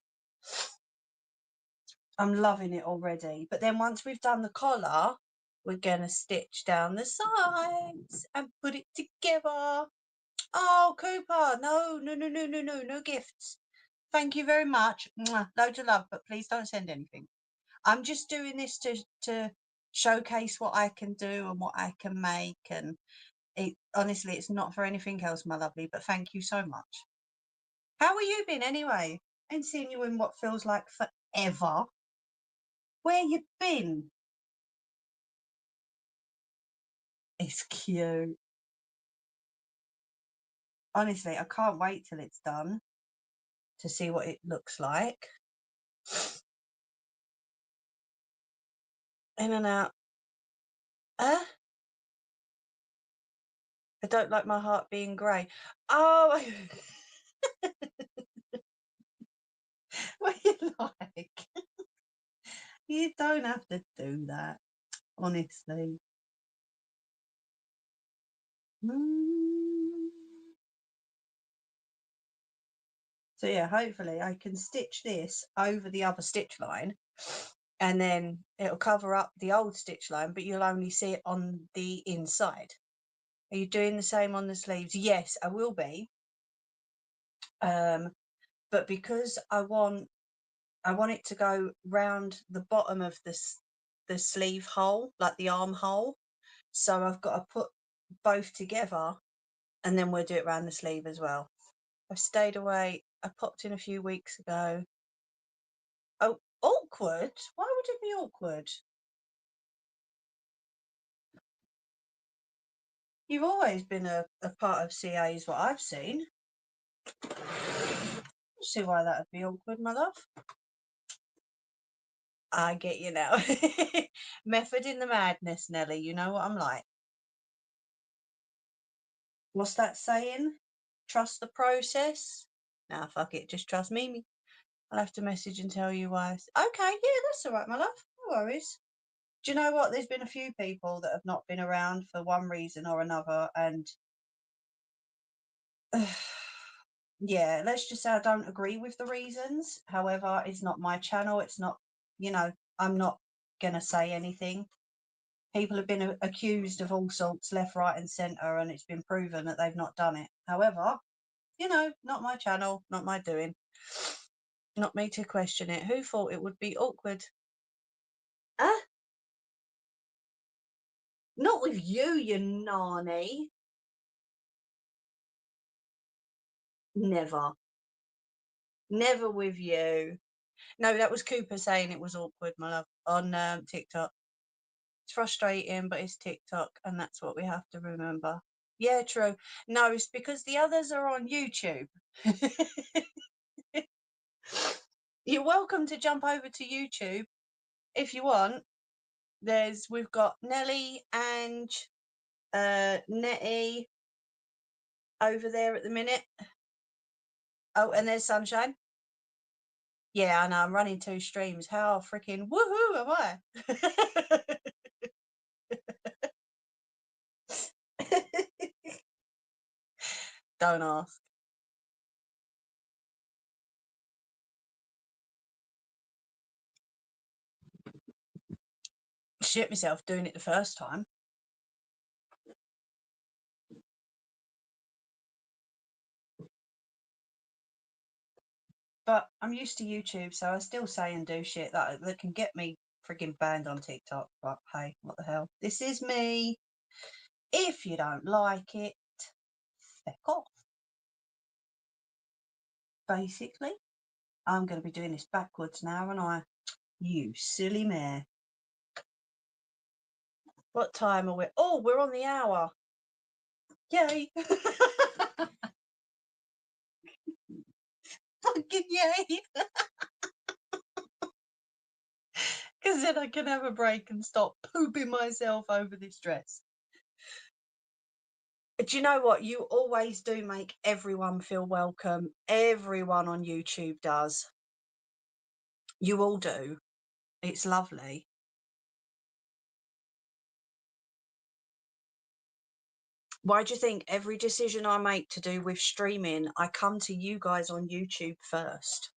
I'm loving it already. But then once we've done the collar, we're going to stitch down the sides and put it together. Oh, Cooper, no gifts. Thank you very much. Mwah, loads of love, but please don't send anything. I'm just doing this to showcase what I can do and what I can make, and honestly, it's not for anything else, my lovely, but thank you so much. How have you been anyway? I ain't seen you in what feels like forever. Where you been? It's cute. Honestly, I can't wait till it's done to see what it looks like. In and out. I don't like my heart being grey. Oh, what you like? You don't have to do that, honestly. So yeah, hopefully I can stitch this over the other stitch line and then it'll cover up the old stitch line, but you'll only see it on the inside. Are you doing the same on the sleeves? Yes, I will be. But because I want it to go round the bottom of the the sleeve hole, like the armhole. So I've got to put both together and then we'll do it around the sleeve as well. I've stayed away. I popped in a few weeks ago. Oh, awkward? Why would it be awkward? You've always been a part of CA's, what I've seen. I don't see why that would be awkward, my love. I get you now. Method in the madness, Nelly. You know what I'm like. What's that saying? Trust the process? Nah, fuck it. Just trust me. I'll have to message and tell you why. Okay, yeah, that's all right, my love. No worries. Do you know what? There's been a few people that have not been around for one reason or another, and yeah, let's just say I don't agree with the reasons. However, it's not my channel. It's not, I'm not going to say anything. People have been accused of all sorts, left, right, and centre, and it's been proven that they've not done it. However, not my channel, not my doing. Not me to question it. Who thought it would be awkward? Huh? Not with you, you nanny. Never. Never with you. No, that was Cooper saying it was awkward, my love, on TikTok. It's frustrating, but it's TikTok, and that's what we have to remember. Yeah, true. No, it's because the others are on YouTube. You're welcome to jump over to YouTube if you want. We've got Nelly and Nettie over there at the minute. Oh, and there's Sunshine. Yeah, I know. I'm running 2 streams. How freaking woohoo am I? Don't ask. Shit myself doing it the first time. But I'm used to YouTube, so I still say and do shit that can get me frigging banned on TikTok. But hey, what the hell? This is me. If you don't like it, feck off. Basically, I'm going to be doing this backwards now, and you silly mare. What time are we? Oh, we're on the hour. Yay. Fucking yay. Because then I can have a break and stop pooping myself over this dress. Do you know what? You always do make everyone feel welcome. Everyone on YouTube does. You all do. It's lovely. Why do you think every decision I make to do with streaming, I come to you guys on YouTube first?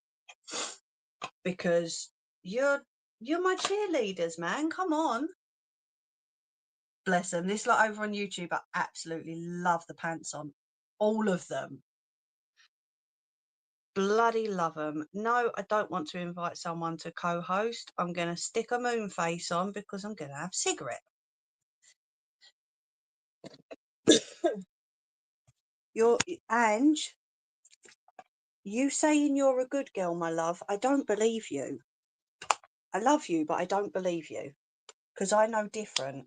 Because you're my cheerleaders, man. Come on. Bless them. This lot over on YouTube, I absolutely love the pants on. All of them. Bloody love them. No, I don't want to invite someone to co-host. I'm going to stick a moon face on because I'm going to have a cigarette. Ange, you saying you're a good girl, my love, I don't believe you. I love you, but I don't believe you because I know different.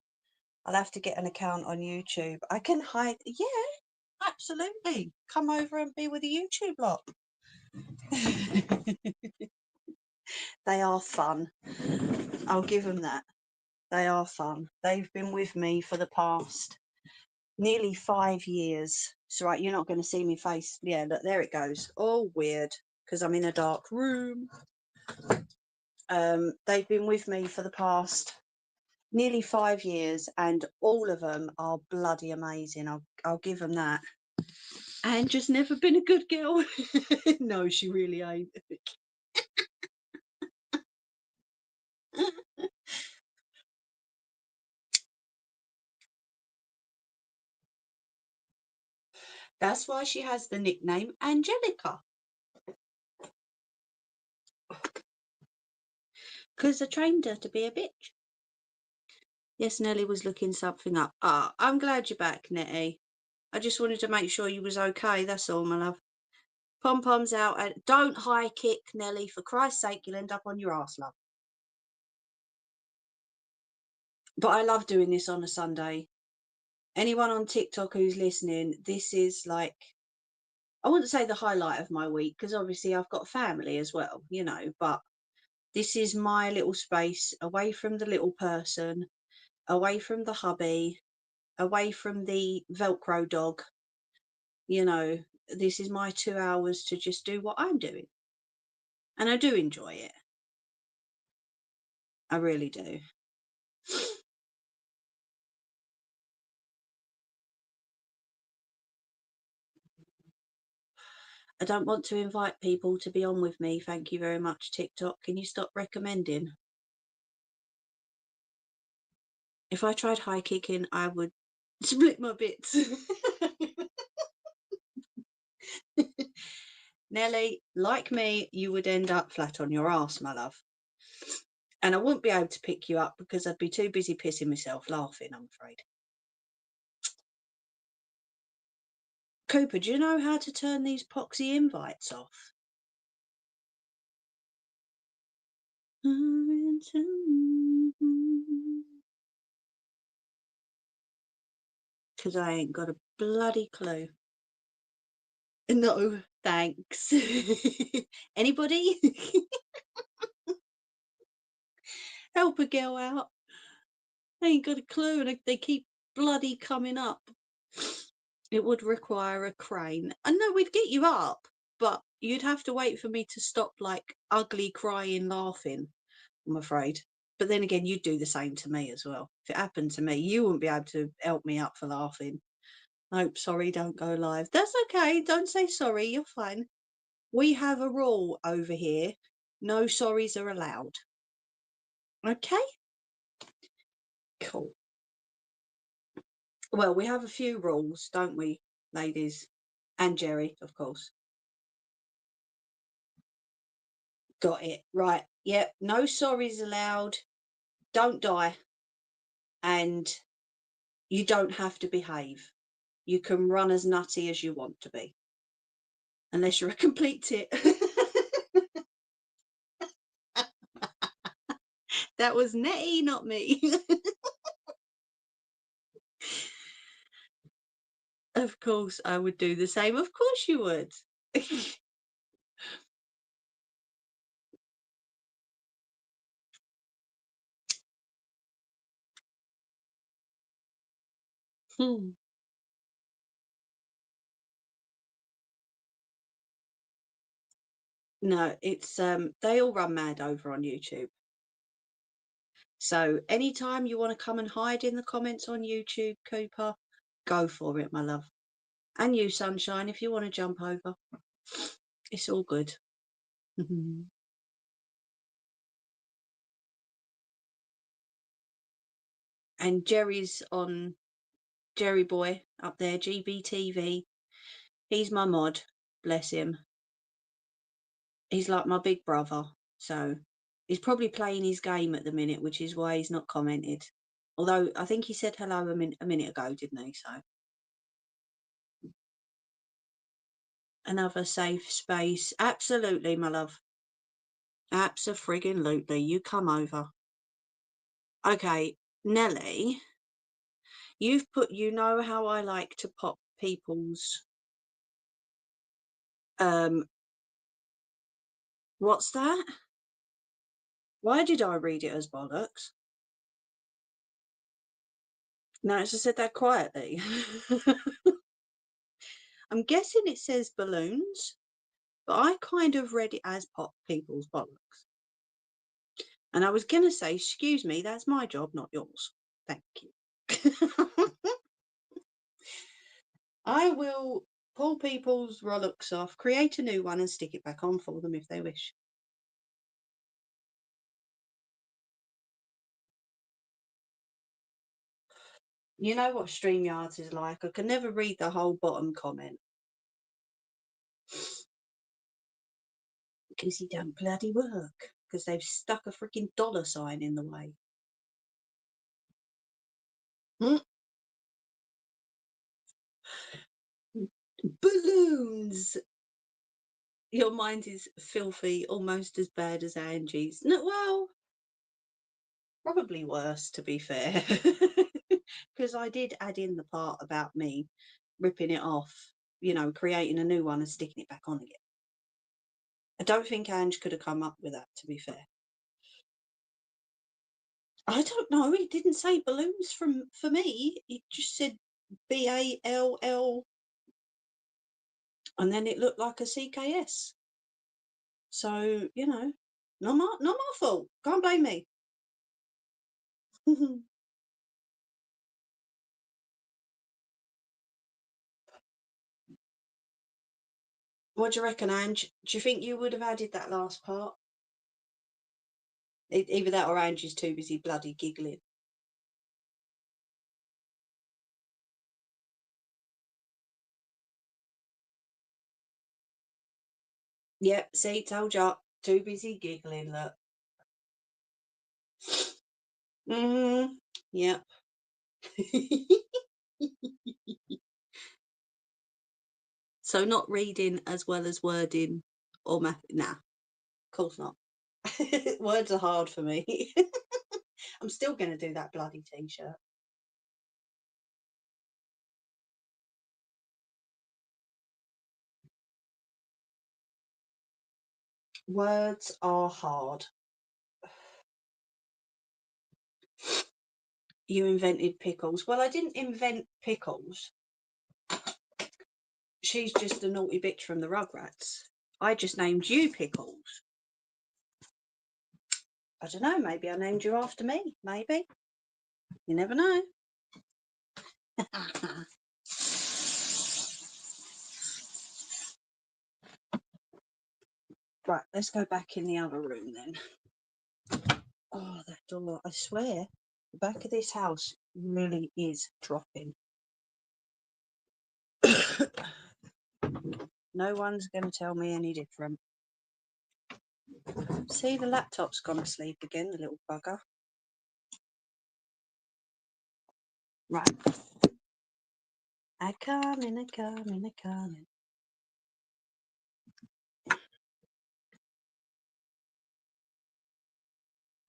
I'll have to get an account on YouTube. I can hide. Yeah, absolutely. Come over and be with the YouTube lot. They are fun. I'll give them that. They are fun. They've been with me for the past nearly 5 years. So right, you're not going to see me face. Yeah, look, there it goes. All weird because I'm in a dark room. They've been with me for the past nearly 5 years, and all of them are bloody amazing. I'll give them that. And just never been a good girl. No, she really ain't. That's why she has the nickname Angelica. Because I trained her to be a bitch. Yes, Nelly was looking something up. Ah, I'm glad you're back, Nettie. I just wanted to make sure you was okay, that's all, my love. Pom-pom's out. And don't high kick, Nelly. For Christ's sake, you'll end up on your arse, love. But I love doing this on a Sunday. Anyone on TikTok who's listening, this is like, I wouldn't say the highlight of my week, because obviously I've got family as well, you know, but this is my little space away from the little person, away from the hubby, away from the Velcro dog. You know, this is my 2 hours to just do what I'm doing. And I do enjoy it. I really do. I don't want to invite people to be on with me. Thank you very much, TikTok. Can you stop recommending? If I tried high kicking, I would split my bits. Nelly, like me, you would end up flat on your ass, my love. And I wouldn't be able to pick you up because I'd be too busy pissing myself laughing, I'm afraid. Cooper, do you know how to turn these poxy invites off? Because I ain't got a bloody clue. No, thanks. Anybody? Help a girl out. I ain't got a clue, and they keep bloody coming up. It would require a crane. I know we'd get you up, but you'd have to wait for me to stop like ugly crying laughing, I'm afraid. But then again, you'd do the same to me as well. If it happened to me, you wouldn't be able to help me up for laughing. Nope, sorry, don't go live. That's okay. Don't say sorry. You're fine. We have a rule over here. No sorries are allowed. Okay? Cool. Well, we have a few rules, don't we, ladies? And Jerry, of course. Got it. Right. Yep. No sorries allowed. Don't die. And you don't have to behave. You can run as nutty as you want to be. Unless you're a complete tit. That was Nettie, not me. Of course I would do the same. Of course you would. No, it's they all run mad over on YouTube. So anytime you want to come and hide in the comments on YouTube, Cooper, go for it, my love. And you, Sunshine, if you want to jump over, it's all good. And Jerry's on Jerry Boy up there, GBTV. He's my mod, bless him. He's like my big brother. So he's probably playing his game at the minute, which is why he's not commented. Although I think he said hello a minute ago, didn't he? So another safe space. Absolutely, my love. Abso-friggin-lutely. You come over. Okay, Nelly, you've put, you know how I like to pop people's, what's that? Why did I read it as bollocks? Notice I said that quietly. I'm guessing it says balloons, but I kind of read it as pop people's bollocks. And I was going to say, excuse me, that's my job, not yours. Thank you. I will pull people's bollocks off, create a new one and stick it back on for them if they wish. You know what StreamYards is like. I can never read the whole bottom comment. Because he don't bloody work. Because they've stuck a freaking dollar sign in the way. Mm. Balloons. Your mind is filthy, almost as bad as Angie's. No, well, probably worse, to be fair. Because I did add in the part about me ripping it off, you know, creating a new one and sticking it back on again. I don't think Ange could have come up with that, to be fair. I don't know. It didn't say balloons for me. It just said BALL, and then it looked like a CKS. So, you know, not my fault. Can't blame me. What do you reckon, Ange? Do you think you would have added that last part? Either that or Ange is too busy bloody giggling. Yep, see, told you. Too busy giggling, look. Yep. So not reading as well as wording or math. Nah, of course not. Words are hard for me. I'm still going to do that bloody t-shirt. Words are hard. You invented pickles. Well, I didn't invent pickles. She's just a naughty bitch from the Rugrats. I just named you Pickles. I don't know, maybe I named you after me. Maybe. You never know. Right, let's go back in the other room then. Oh, that door, I swear, the back of this house really is dropping. No one's going to tell me any different. See, the laptop's gone to sleep again, the little bugger. Right. I coming.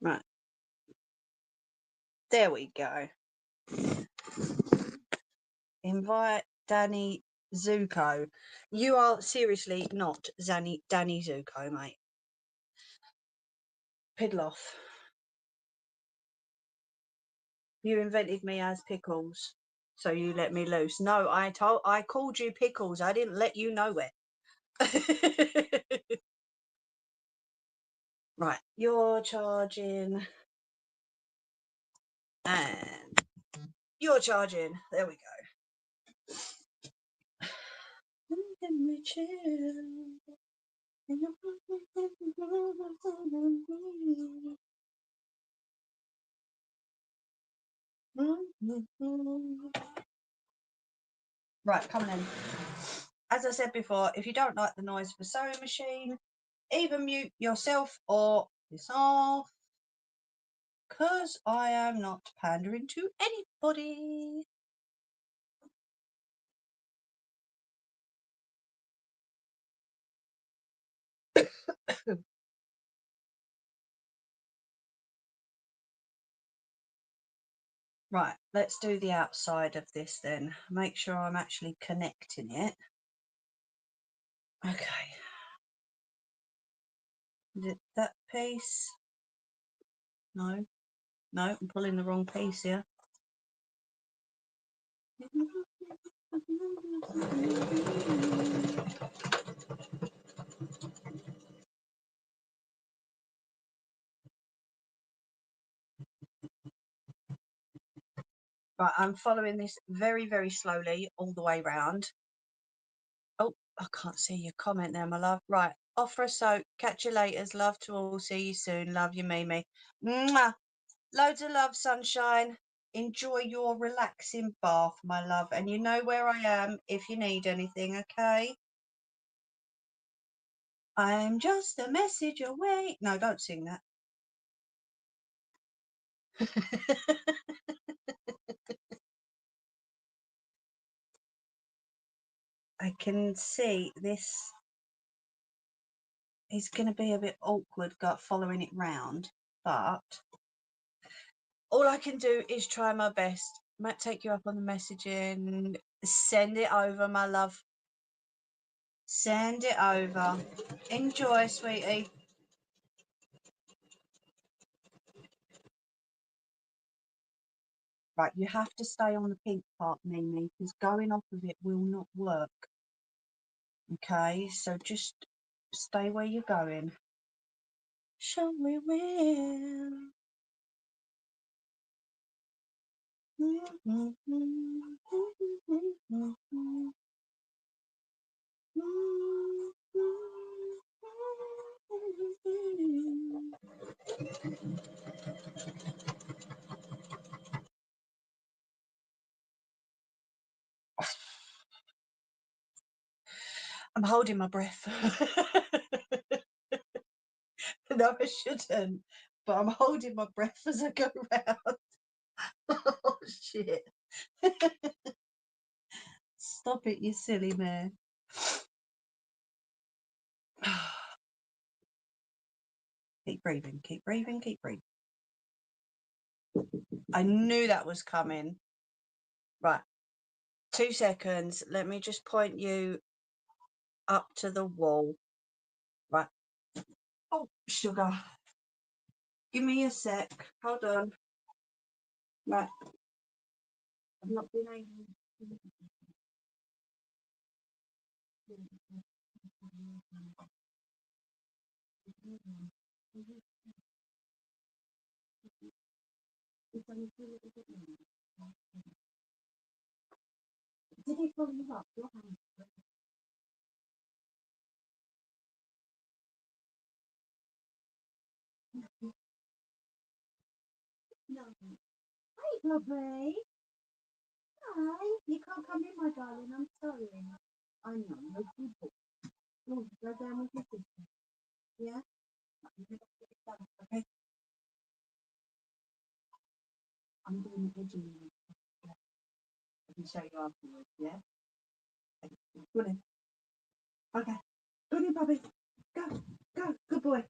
Right. There we go. Invite Danny Zuko. You are seriously not Danny Zuko, mate. Piddle off. You invented me as Pickles, so you let me loose. No, I called you Pickles. I didn't let you know it. Right, you're charging, and you're charging. There we go. Can we chill? Right, coming in. As I said before, if you don't like the noise of a sewing machine, either mute yourself or piss off, because I am not pandering to anybody. Right, let's do the outside of this then. Make sure I'm actually connecting it. Okay. That piece? No, I'm pulling the wrong piece here. Right, I'm following this very, very slowly all the way round. Oh, I can't see your comment there, my love. Right, off for a soak. Catch you later. Love to all. See you soon. Love you, Mimi. Mwah. Loads of love, sunshine. Enjoy your relaxing bath, my love. And you know where I am if you need anything, okay? I'm just a message away. No, don't sing that. I can see this is going to be a bit awkward following it round, but all I can do is try my best. Might take you up on the messaging. Send it over, my love. Send it over. Enjoy, sweetie. Right, you have to stay on the pink part, Mimi, because going off of it will not work. Okay, so just stay where you're going. Sure we will. I'm holding my breath. No, I shouldn't, but I'm holding my breath as I go round. Oh, shit. Stop it, you silly man. Keep breathing, keep breathing, keep breathing. I knew that was coming. Right, 2 seconds. Let me just point you up to the wall. Right. Oh, sugar. Give me a sec. Hold on. Right. I've not been able to... Did he pull you up? Your hand. No. Hi, Bobby. Hi. You can't come in, my darling. I'm sorry. I know. No people. Oh, go down with your sister. Yeah? Okay. I'm doing the edging. I can show you afterwards, yeah? Go in. Okay. Go in, Bobby. Go. Go. Good boy.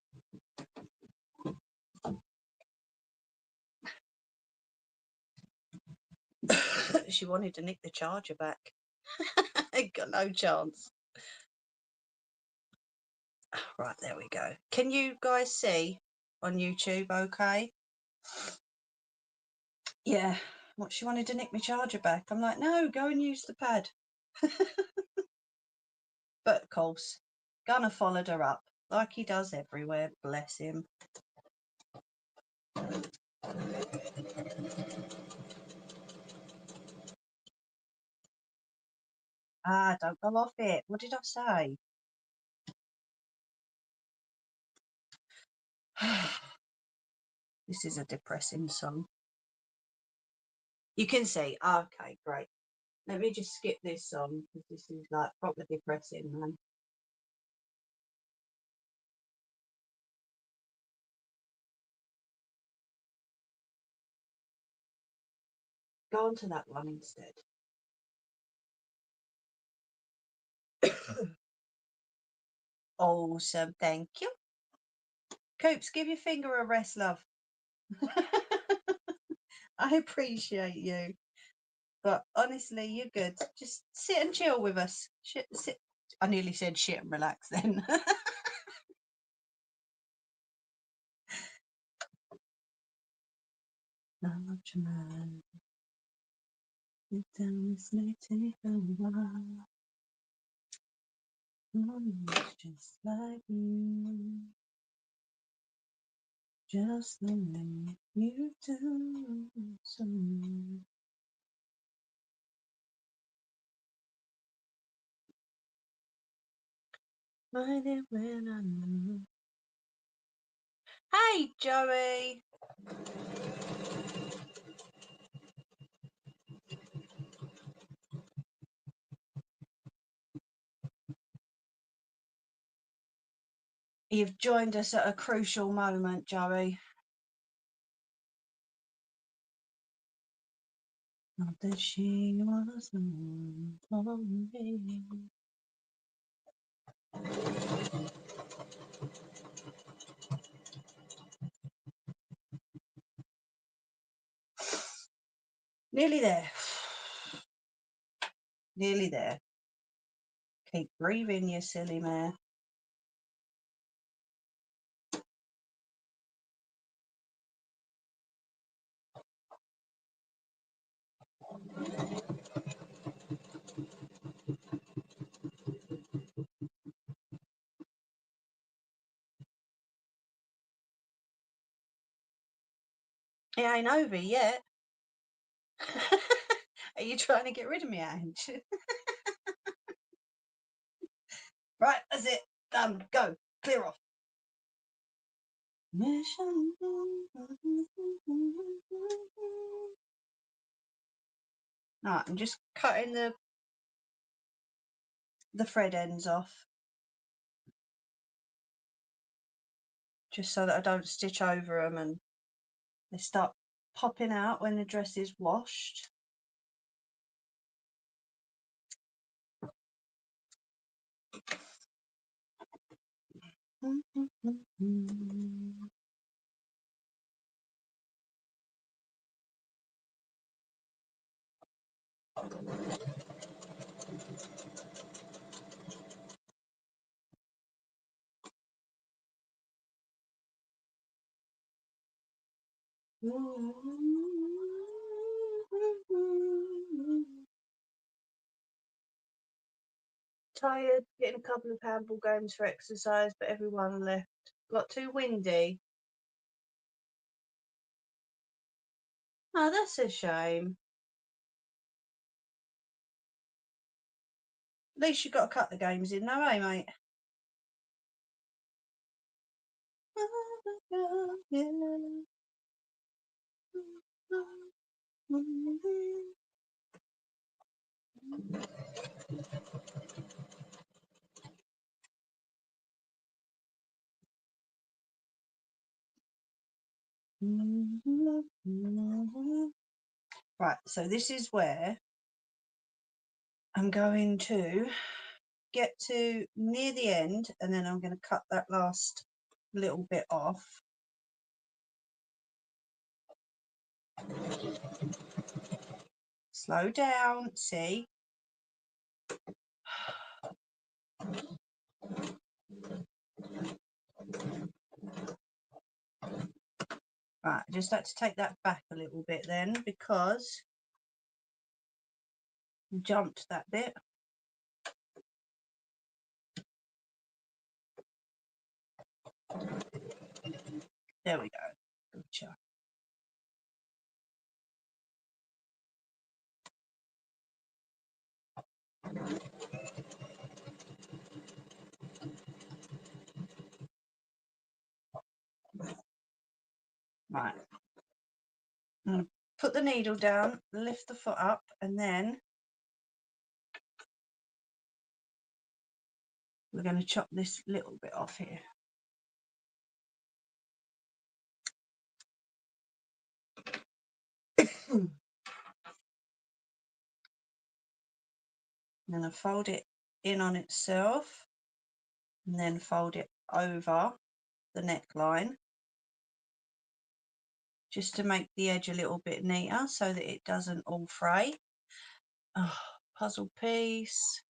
She wanted to nick the charger back. I got no chance. Right, there we go. Can you guys see on YouTube okay? Yeah. What, she wanted to nick my charger back. I'm like, no, go and use the pad. But of course, Gunner followed her up like he does everywhere, bless him. Ah, don't go off it. What did I say? This is a depressing song. You can see. Okay, great. Let me just skip this song because this is like proper depressing, man. Go on to that one instead. Awesome, thank you. Coops, give your finger a rest, love. I appreciate you. But honestly, you're good. Just sit and chill with us. Sit. I nearly said shit and relax then. Just like you. Just the way you do. So when I know. Hey, Joey. You've joined us at a crucial moment, Joey. Not that she was the one for me. Nearly there. Nearly there. Keep breathing, you silly mare. It ain't over yet. Are you trying to get rid of me, Ange? Right, that's it. Done. Go. Clear off. Right, I'm just cutting the thread ends off, just so that I don't stitch over them and they start popping out when the dress is washed. Tired, getting a couple of handball games for exercise, but everyone left. Got too windy. Oh, that's a shame. At least you got to cut the games in, though, eh, mate? Right, so this is where I'm going to get to near the end, and then I'm going to cut that last little bit off. Slow down, see? Right, I just had to take that back a little bit then, because I jumped that bit. There we go. Gotcha. Right. I'm going to put the needle down, lift the foot up, and then we're going to chop this little bit off here. Then I fold it in on itself, and then fold it over the neckline, just to make the edge a little bit neater so that it doesn't all fray. Oh, puzzle piece.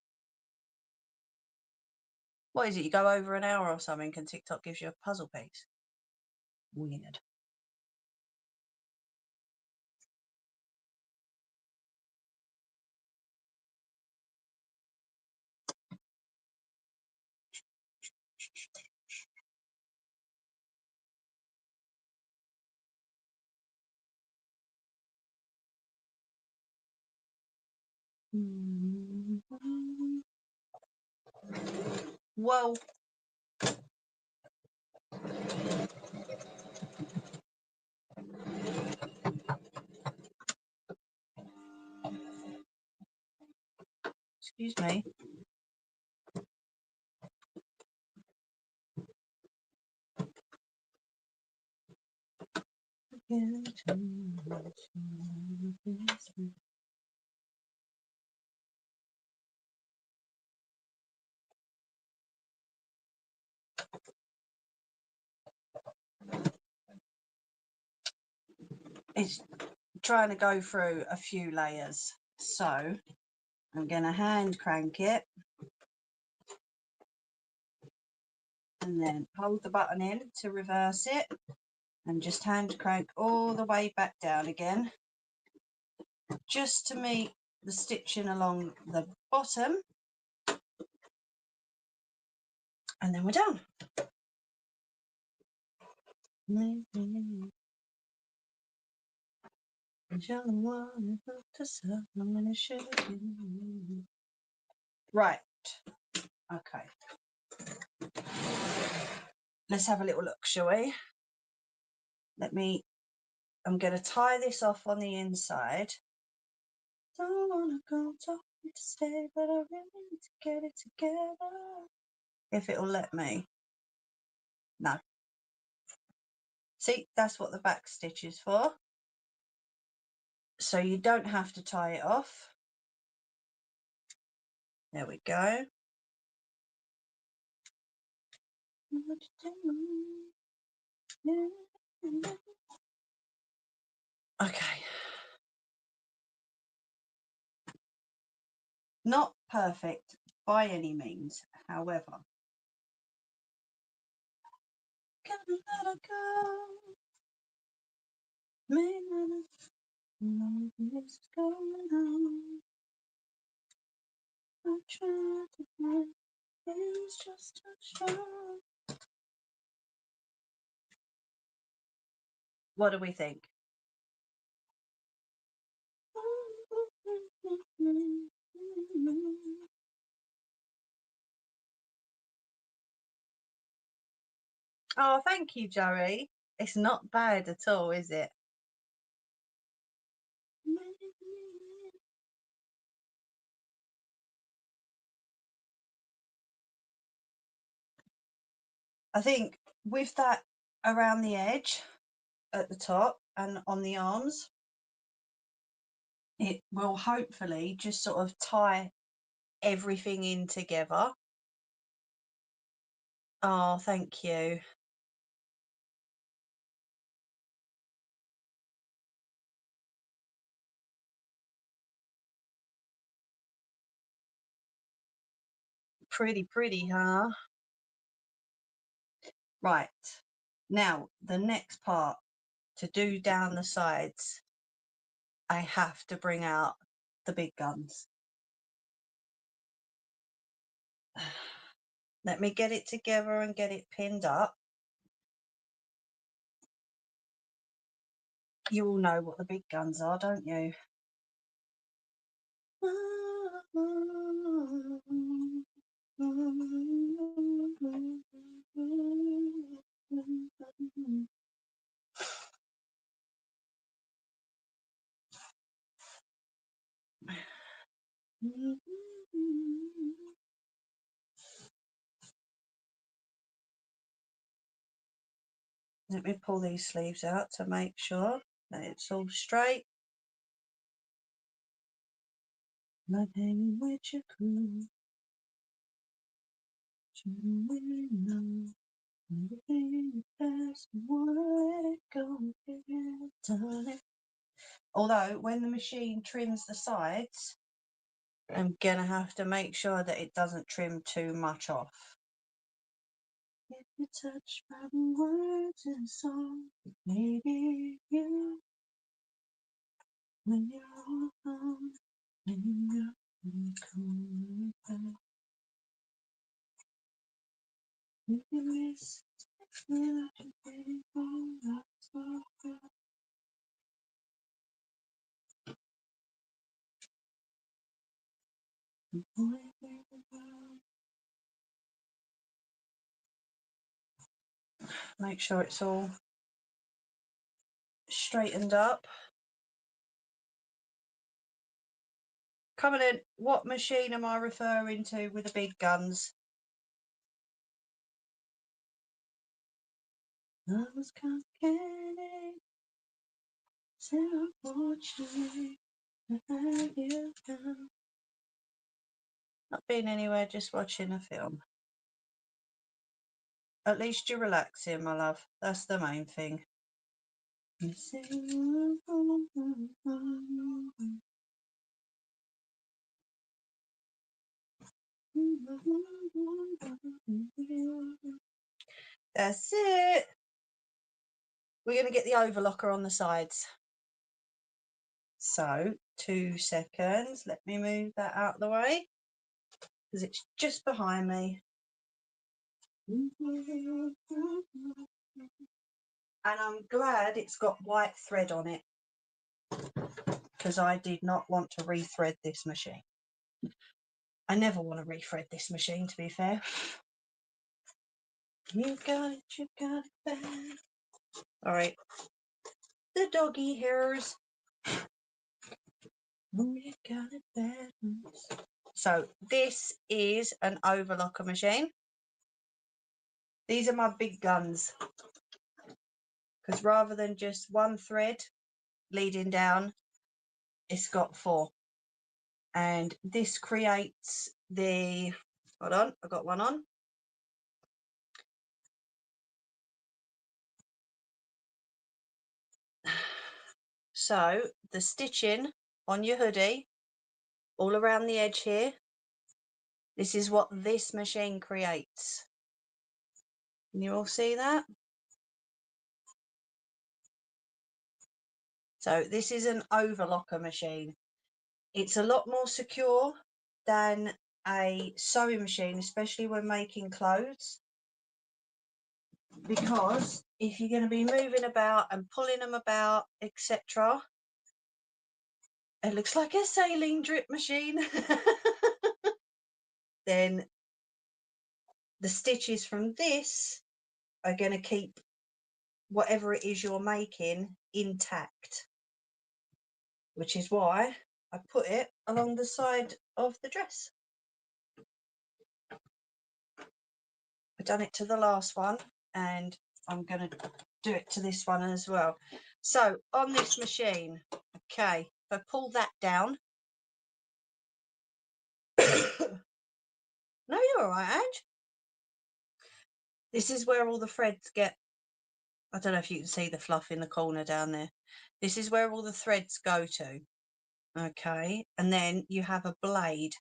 What is it? You go over an hour or something and TikTok gives you a puzzle piece? Weird. Whoa. Excuse me. trying to go through a few layers. So I'm going to hand crank it and then hold the button in to reverse it and just hand crank all the way back down again, just to meet the stitching along the bottom, and then we're done. Right, okay, let's have a little look, shall we? I'm going to tie this off on the inside. Don't wanna go talking to stay, but I really need to get it together. If it'll let me. No. See, that's what the back stitch is for. So you don't have to tie it off. There we go. Okay. Not perfect by any means, however. Gonna let her go. This is going on. I tried to find things just to show. What do we think? Oh, thank you, Joey. It's not bad at all, is it? I think with that around the edge at the top and on the arms, it will hopefully just sort of tie everything in together. Oh, thank you. Pretty, huh? Right. Now, the next part, to do down the sides, I have to bring out the big guns. Let me get it together and get it pinned up. You all know what the big guns are, don't you? Let me pull these sleeves out to make sure that it's all straight. Like hanging with your crew. We know everything you pass, you wanna let it go again, darling. Although when the machine trims the sides, I'm gonna have to make sure that it doesn't trim too much off. If you're touched by the words in a song, maybe you, when you're all alone, when you're coming back, if you miss me like you're waiting for us, so good. Make sure it's all straightened up. Coming in, what machine am I referring to with the big guns? I was complicated, so unfortunately, I had you down. Not been anywhere, just watching a film. At least you're relaxing, my love. That's the main thing. That's it. We're going to get the overlocker on the sides. So 2 seconds. Let me move that out of the way because it's just behind me. And I'm glad it's got white thread on it because I did not want to rethread this machine. I never want to rethread this machine, to be fair. You got it bad. All right. The doggy hairs. You got it bad. So this is an overlocker machine. These are my big guns. Because rather than just one thread leading down, it's got 4. And this creates the, hold on, I've got one on. So the stitching on your hoodie, all around the edge here, this is what this machine creates. Can you all see that? So this is an overlocker machine. It's a lot more secure than a sewing machine, especially when making clothes. Because if you're going to be moving about and pulling them about, etc., it looks like a saline drip machine. Then the stitches from this are going to keep whatever it is you're making intact, which is why I put it along the side of the dress. I've done it to the last one and I'm going to do it to this one as well. So on this machine, okay, if I pull that down. No, you're all right, Ange. This is where all the threads get, I don't know if you can see the fluff in the corner down there. This is where all the threads go to. Okay, and then you have a blade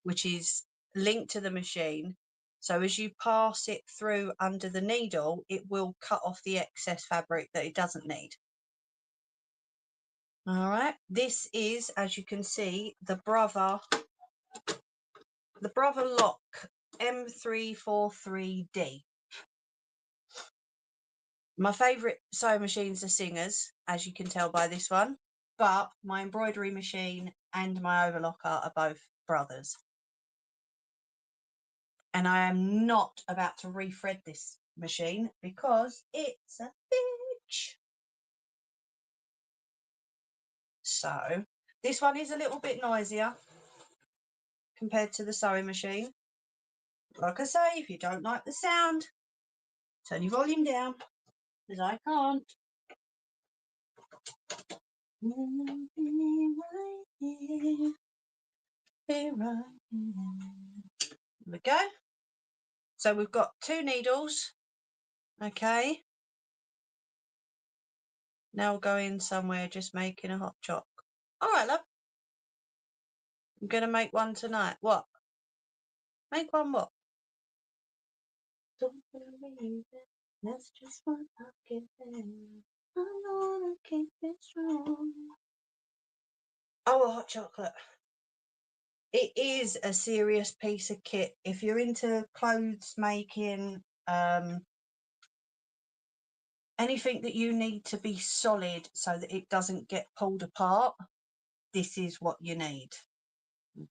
which is linked to the machine. So as you pass it through under the needle, it will cut off the excess fabric that it doesn't need. All right, this is, as you can see, the Brother Lock M343D. My favourite sewing machines are Singers, as you can tell by this one, but my embroidery machine and my overlocker are both Brothers. And I am not about to rethread this machine because it's a bitch. So this one is a little bit noisier compared to the sewing machine. Like I say, if you don't like the sound, turn your volume down, because I can't. There we go. So we've got 2 needles. Okay. Now we'll go in somewhere just making a hot choc. All right, love. I'm going to make one tonight. What? Make one what? Don't believe it. That's just what I'll get there. I wanna keep it strong. Oh, a hot chocolate. It is a serious piece of kit. If you're into clothes making, anything that you need to be solid so that it doesn't get pulled apart, this is what you need.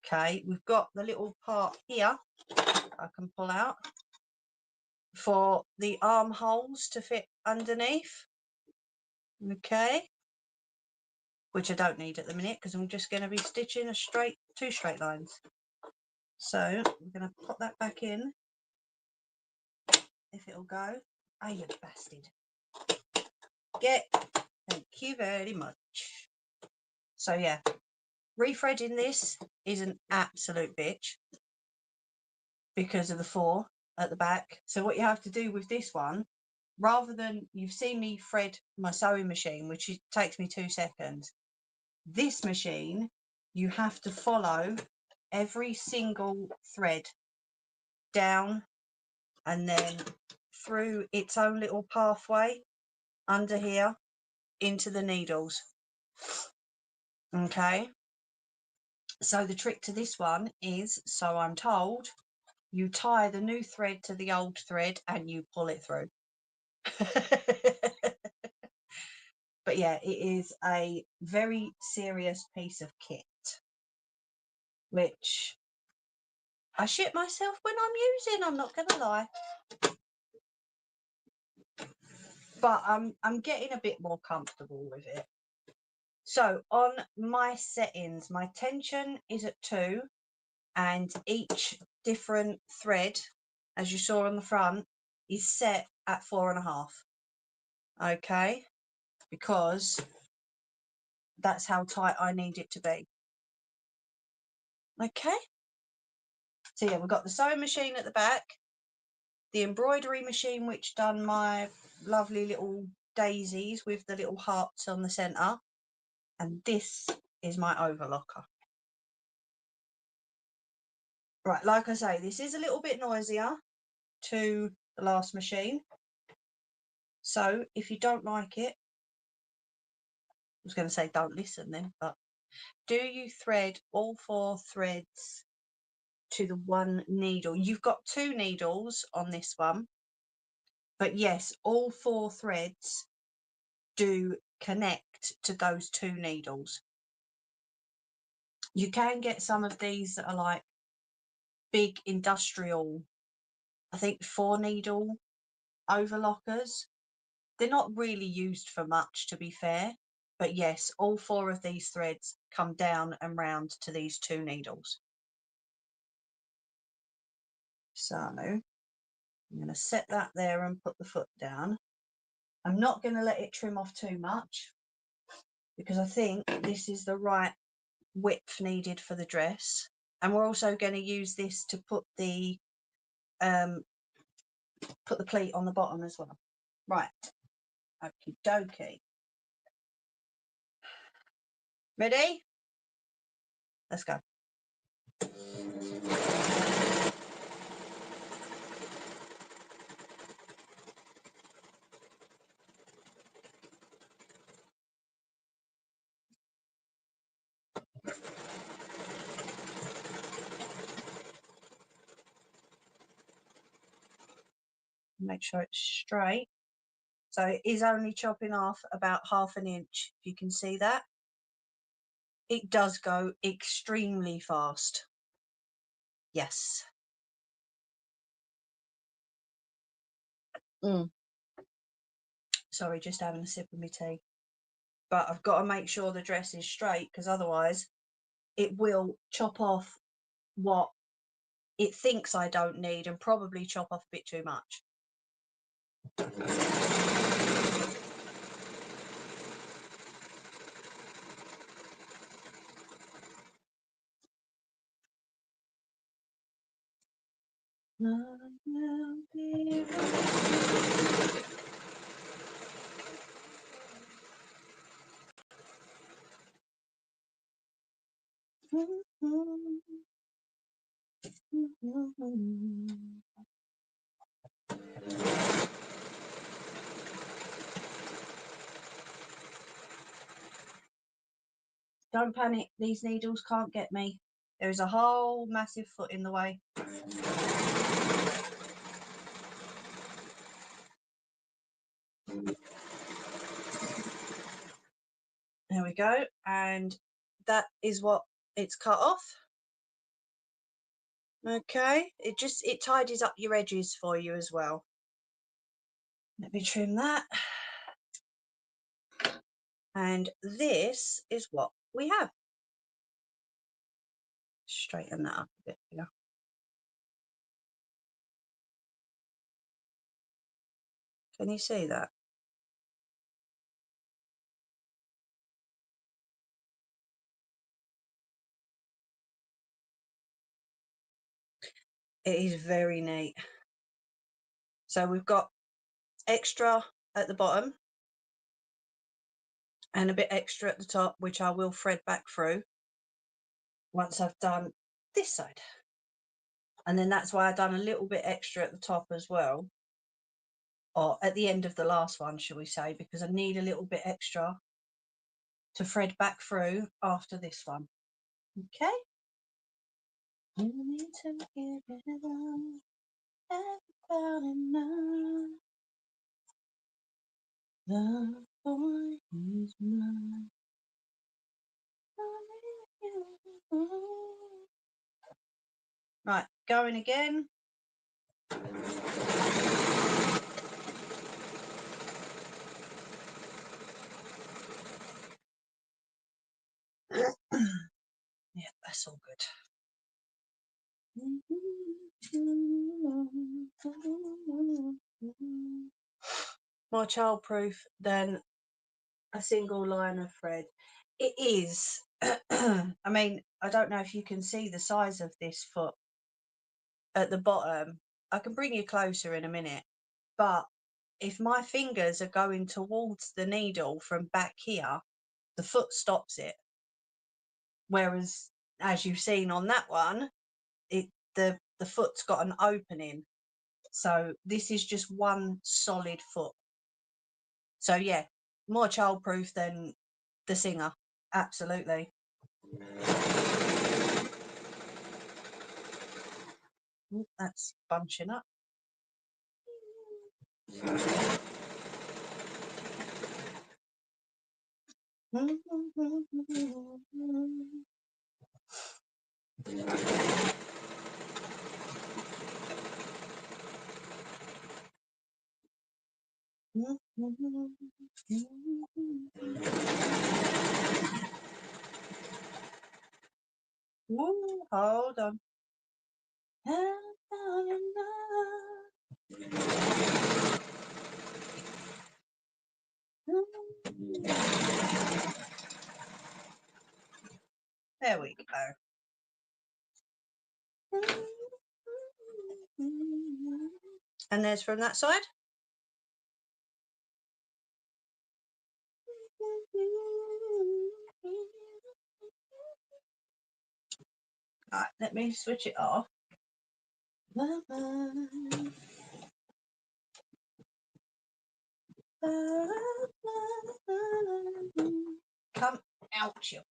Okay, we've got the little part here I can pull out for the armholes to fit underneath. Okay, which I don't need at the minute because I'm just going to be stitching 2 straight lines. So I'm going to pop that back in, if it'll go. Oh, you bastard. Thank you very much. So yeah, rethreading this is an absolute bitch because of the 4 at the back. So what you have to do with this one rather than, you've seen me thread my sewing machine, which takes me 2 seconds. This machine, you have to follow every single thread down and then through its own little pathway under here into the needles. Okay, so the trick to this one is, so I'm told, you tie the new thread to the old thread and you pull it through. But yeah, it is a very serious piece of kit, which I shit myself when I'm using, I'm not gonna lie. But I'm getting a bit more comfortable with it. So on my settings, my tension is at 2, and each different thread, as you saw on the front, is set at 4.5. Okay, because that's how tight I need it to be. Okay, so yeah, we've got the sewing machine at the back, the embroidery machine which done my lovely little daisies with the little hearts on the centre, and this is my overlocker. Right, like I say, this is a little bit noisier to the last machine, so if you don't like it, I was going to say don't listen then, but do you thread all 4 threads to the one needle? You've got 2 needles on this one, but yes, all 4 threads do connect to those 2 needles. You can get some of these that are like big industrial, I think 4 needle overlockers. They're not really used for much, to be fair, but yes, all 4 of these threads come down and round to these 2 needles. So I'm going to set that there and put the foot down. I'm not going to let it trim off too much because I think this is the right width needed for the dress. And we're also going to use this to put the pleat on the bottom as well. Right, okie dokie. Ready? Let's go. Make sure it's straight. So it is only chopping off about 1/2 inch, if you can see that. It does go extremely fast. Yes. Sorry, just having a sip of my tea. But I've got to make sure the dress is straight, because otherwise it will chop off what it thinks I don't need and probably chop off a bit too much. Don't panic, these needles can't get me. There is a whole massive foot in the way. There we go, and that is what it's cut off. Okay, it tidies up your edges for you as well. Let me trim that. And this is what we have. Straighten that up a bit here. Can you see that? It is very neat. So we've got extra at the bottom and a bit extra at the top, which I will thread back through once I've done this side. And then that's why I've done a little bit extra at the top as well, or at the end of the last one, shall we say, because I need a little bit extra to thread back through after this one. Okay. You need to give it all about enough. The boy is mine. Right, going again. Yeah, that's all good. More childproof than a single line of thread. It is. I mean, I don't know if you can see the size of this foot at the bottom. I can bring you closer in a minute, but if my fingers are going towards the needle from back here, the foot stops it. Whereas, as you've seen on that one, the foot's got an opening. So this is just one solid foot. So yeah, more childproof than the Singer. Absolutely. Ooh, that's bunching up. Ooh, hold on. There we go. And there's from that side. Right, let me switch it off. Come out, you.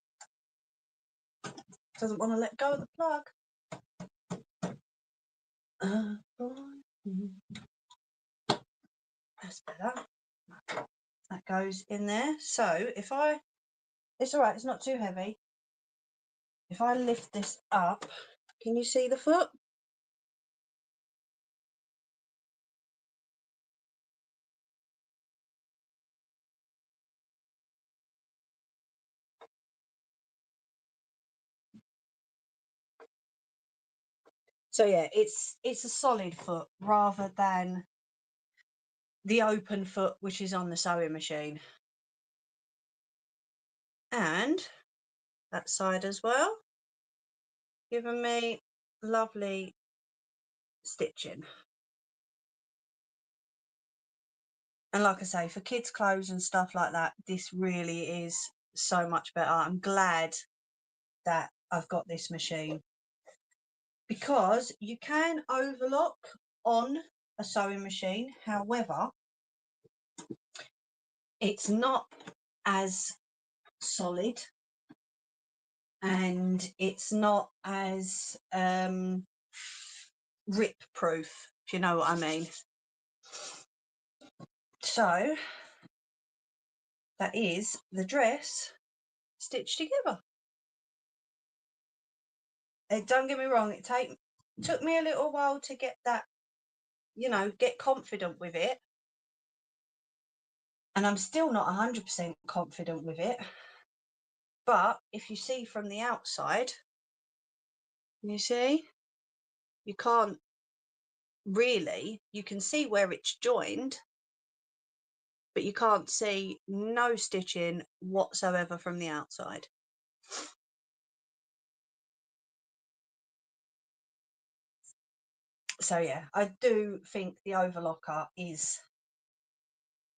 Doesn't want to let go of the plug. That's better. That goes in there. So if I, it's all right, it's not too heavy. If I lift this up, can you see the foot? So yeah, it's a solid foot rather than the open foot, which is on the sewing machine. And that side as well, giving me lovely stitching. And like I say, for kids' clothes and stuff like that, this really is so much better. I'm glad that I've got this machine, because you can overlock on a sewing machine. However, it's not as solid and it's not as rip proof, if you know what I mean. So that is the dress stitched together. Don't get me wrong, it took me a little while to get that, you know, get confident with it, and I'm still not 100% confident with it. But if you see from the outside, you see, you can't really, you can see where it's joined, but you can't see no stitching whatsoever from the outside. So yeah, I do think the overlocker is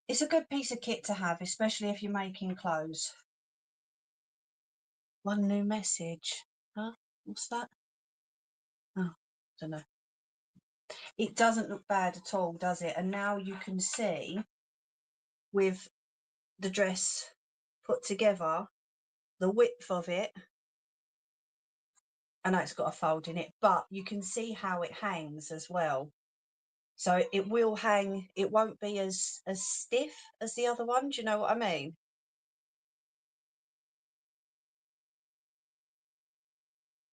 It's a good piece of kit to have, especially if you're making clothes. One new message. Huh? What's that? Oh, don't know. It doesn't look bad at all, does it? And now you can see with the dress put together, the width of it. I know it's got a fold in it, but you can see how it hangs as well. So it will hang, it won't be as stiff as the other one. Do you know what I mean?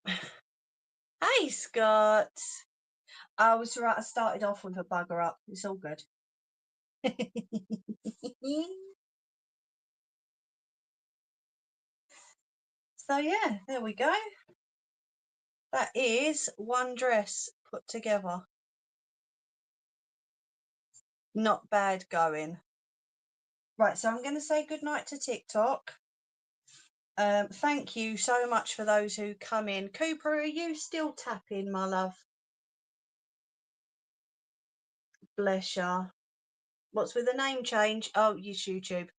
Hey, Scott. I was right. I started off with a bugger up. It's all good. So yeah, there we go. That is one dress put together. Not bad going. Right, so I'm going to say goodnight to TikTok. Thank you so much for those who come in. Cooper, are you still tapping, my love? Bless ya. What's with the name change? Oh, yes, YouTube.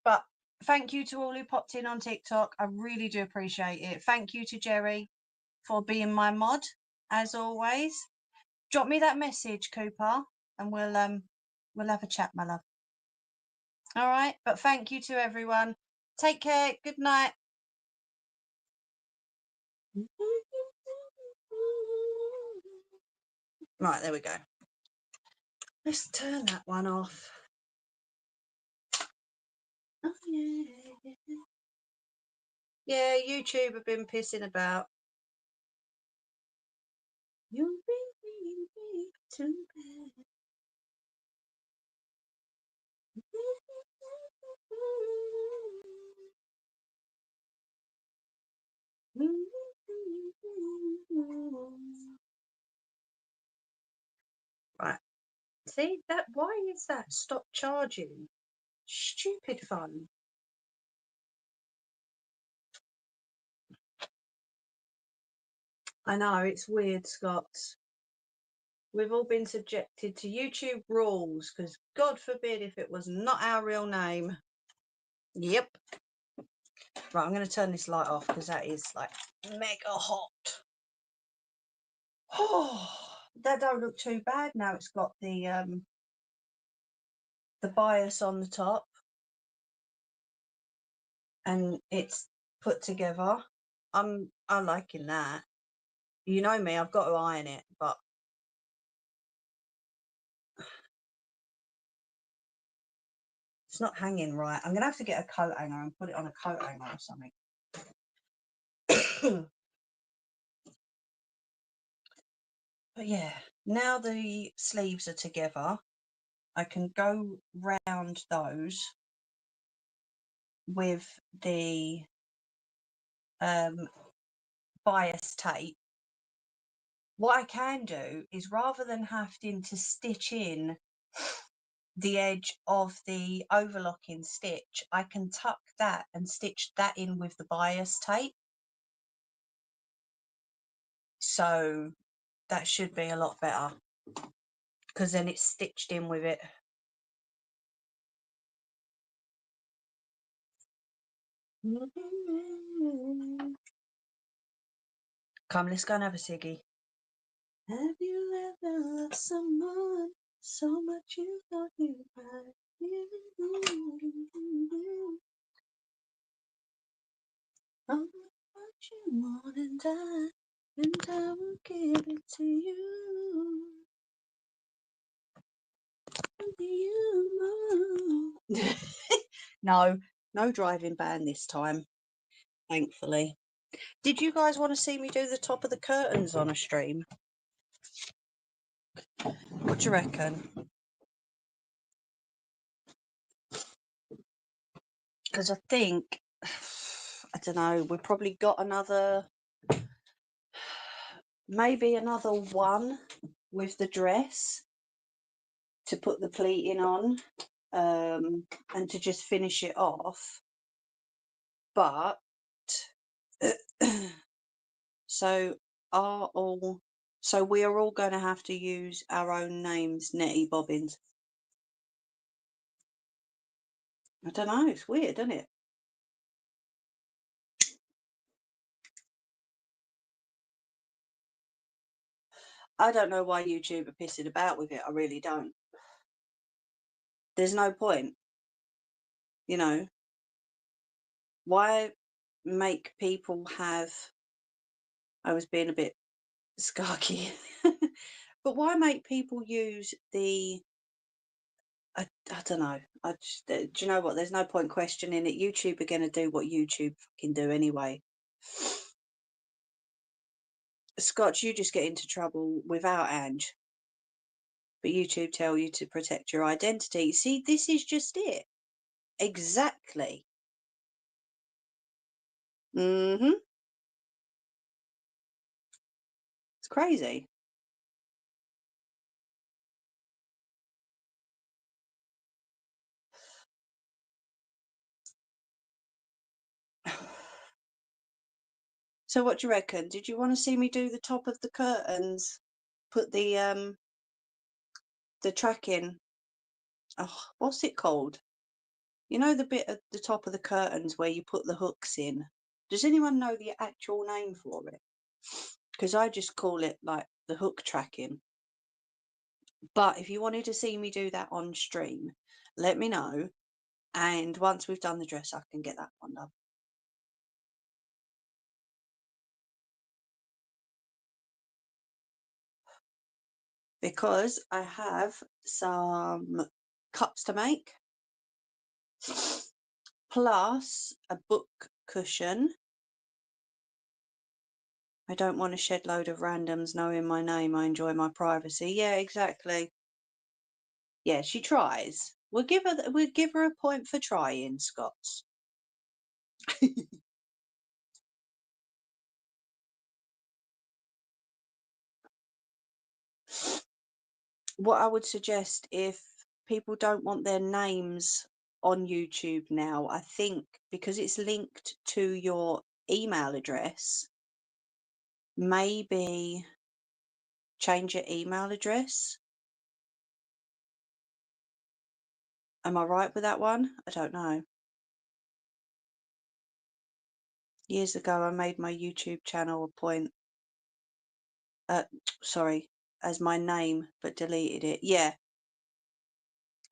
But thank you to all who popped in on TikTok. I really do appreciate it. Thank you to Jerry for being my mod, as always. Drop me that message, Cooper, and we'll have a chat, my love. All right, but thank you to everyone. Take care. Good night. Right, there we go. Let's turn that one off. Oh, yeah. Yeah, YouTube have been pissing about. You've been too bad. Right. See that? Why is that? Stop charging. Stupid phone. I know, it's weird, Scott. We've all been subjected to YouTube rules because God forbid if it was not our real name. Yep. Right, I'm going to turn this light off because that is like mega hot. Oh, that don't look too bad now. It's got the bias on the top and it's put together. I'm liking that. You know me, I've got to iron it, but it's not hanging right. I'm gonna have to get a coat hanger and put it on a coat hanger or something. But yeah, now the sleeves are together, I can go round those with the bias tape. What I can do is, rather than having to stitch in the edge of the overlocking stitch, I can tuck that and stitch that in with the bias tape. So that should be a lot better because then it's stitched in with it. Come, let's go and have a ciggy. Have you ever loved someone so much you thought you cried? I want you more than that, and I will give it to you. No, no driving ban this time, thankfully. Did you guys want to see me do the top of the curtains on a stream? What do you reckon? Because I think, I don't know, we've probably got another, maybe another one with the dress to put the pleating on, and to just finish it off. But so we are all going to have to use our own names, Nettie Bobbins. I don't know. It's weird, isn't it? I don't know why YouTube are pissing about with it. I really don't. There's no point, you know. Why make people have? I was being a bit skarky, but why make people use the? I don't know. Do you know what? There's no point questioning it. YouTube are going to do what YouTube can do anyway. Scotch, you just get into trouble without Ange, but YouTube tell you to protect your identity. See, this is just it. Exactly. Mm-hmm. It's crazy. So what do you reckon? Did you want to see me do the top of the curtains? Put the tracking. Oh, what's it called? You know the bit at the top of the curtains where you put the hooks in? Does anyone know the actual name for it? Because I just call it like the hook tracking. But if you wanted to see me do that on stream, let me know. And once we've done the dress, I can get that one done. Because I have some cups to make, plus a book cushion. I don't want a shed load of randoms knowing my name. I enjoy my privacy. Yeah, exactly. Yeah, she tries. We'll give her a point for trying, Scots. What I would suggest, if people don't want their names on YouTube now, I think because it's linked to your email address, maybe change your email address. Am I right with that one? I don't know. Years ago, I made my YouTube channel a point, sorry, as my name, but deleted it. Yeah,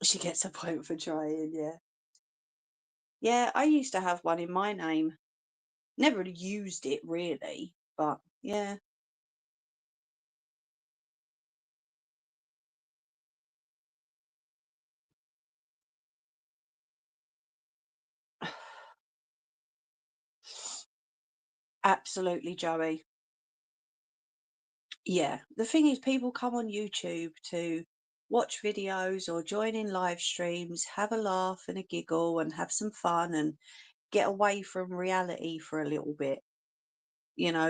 she gets a point for trying, yeah. Yeah, I used to have one in my name. Never used it really, but yeah. Absolutely, Joey. Yeah. The thing is, people come on YouTube to watch videos or join in live streams, have a laugh and a giggle and have some fun and get away from reality for a little bit,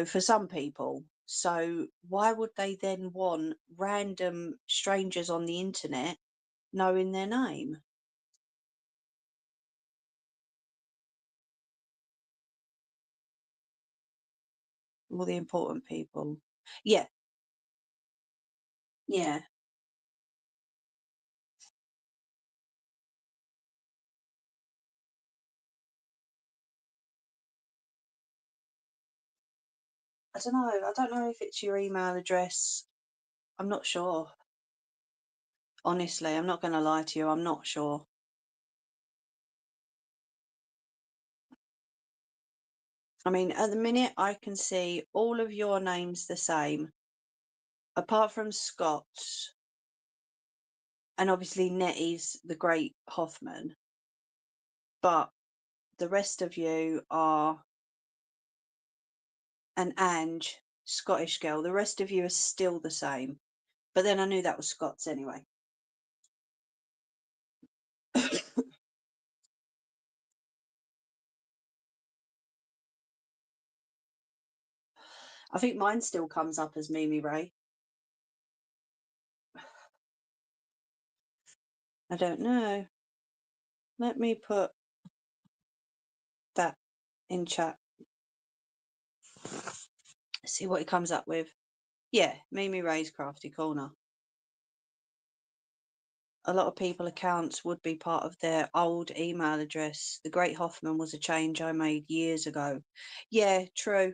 for some people. So why would they then want random strangers on the internet knowing their name? All the important people. Yeah, yeah. I don't know. I don't know if it's your email address. I'm not sure. Honestly, I'm not going to lie to you. I'm not sure. I mean, at the minute, I can see all of your names the same, apart from Scott's, and obviously Nettie's the Great Hoffman. But the rest of you are an Ange, Scottish girl. The rest of you are still the same. But then I knew that was Scott's anyway. I think mine still comes up as Mimi Ray. I don't know. Let me put that in chat. See what he comes up with. Yeah, Mimi Ray's Crafty Corner. a lot of people accounts would be part of their old email address. The Great Hoffman was a change I made years ago. Yeah, true.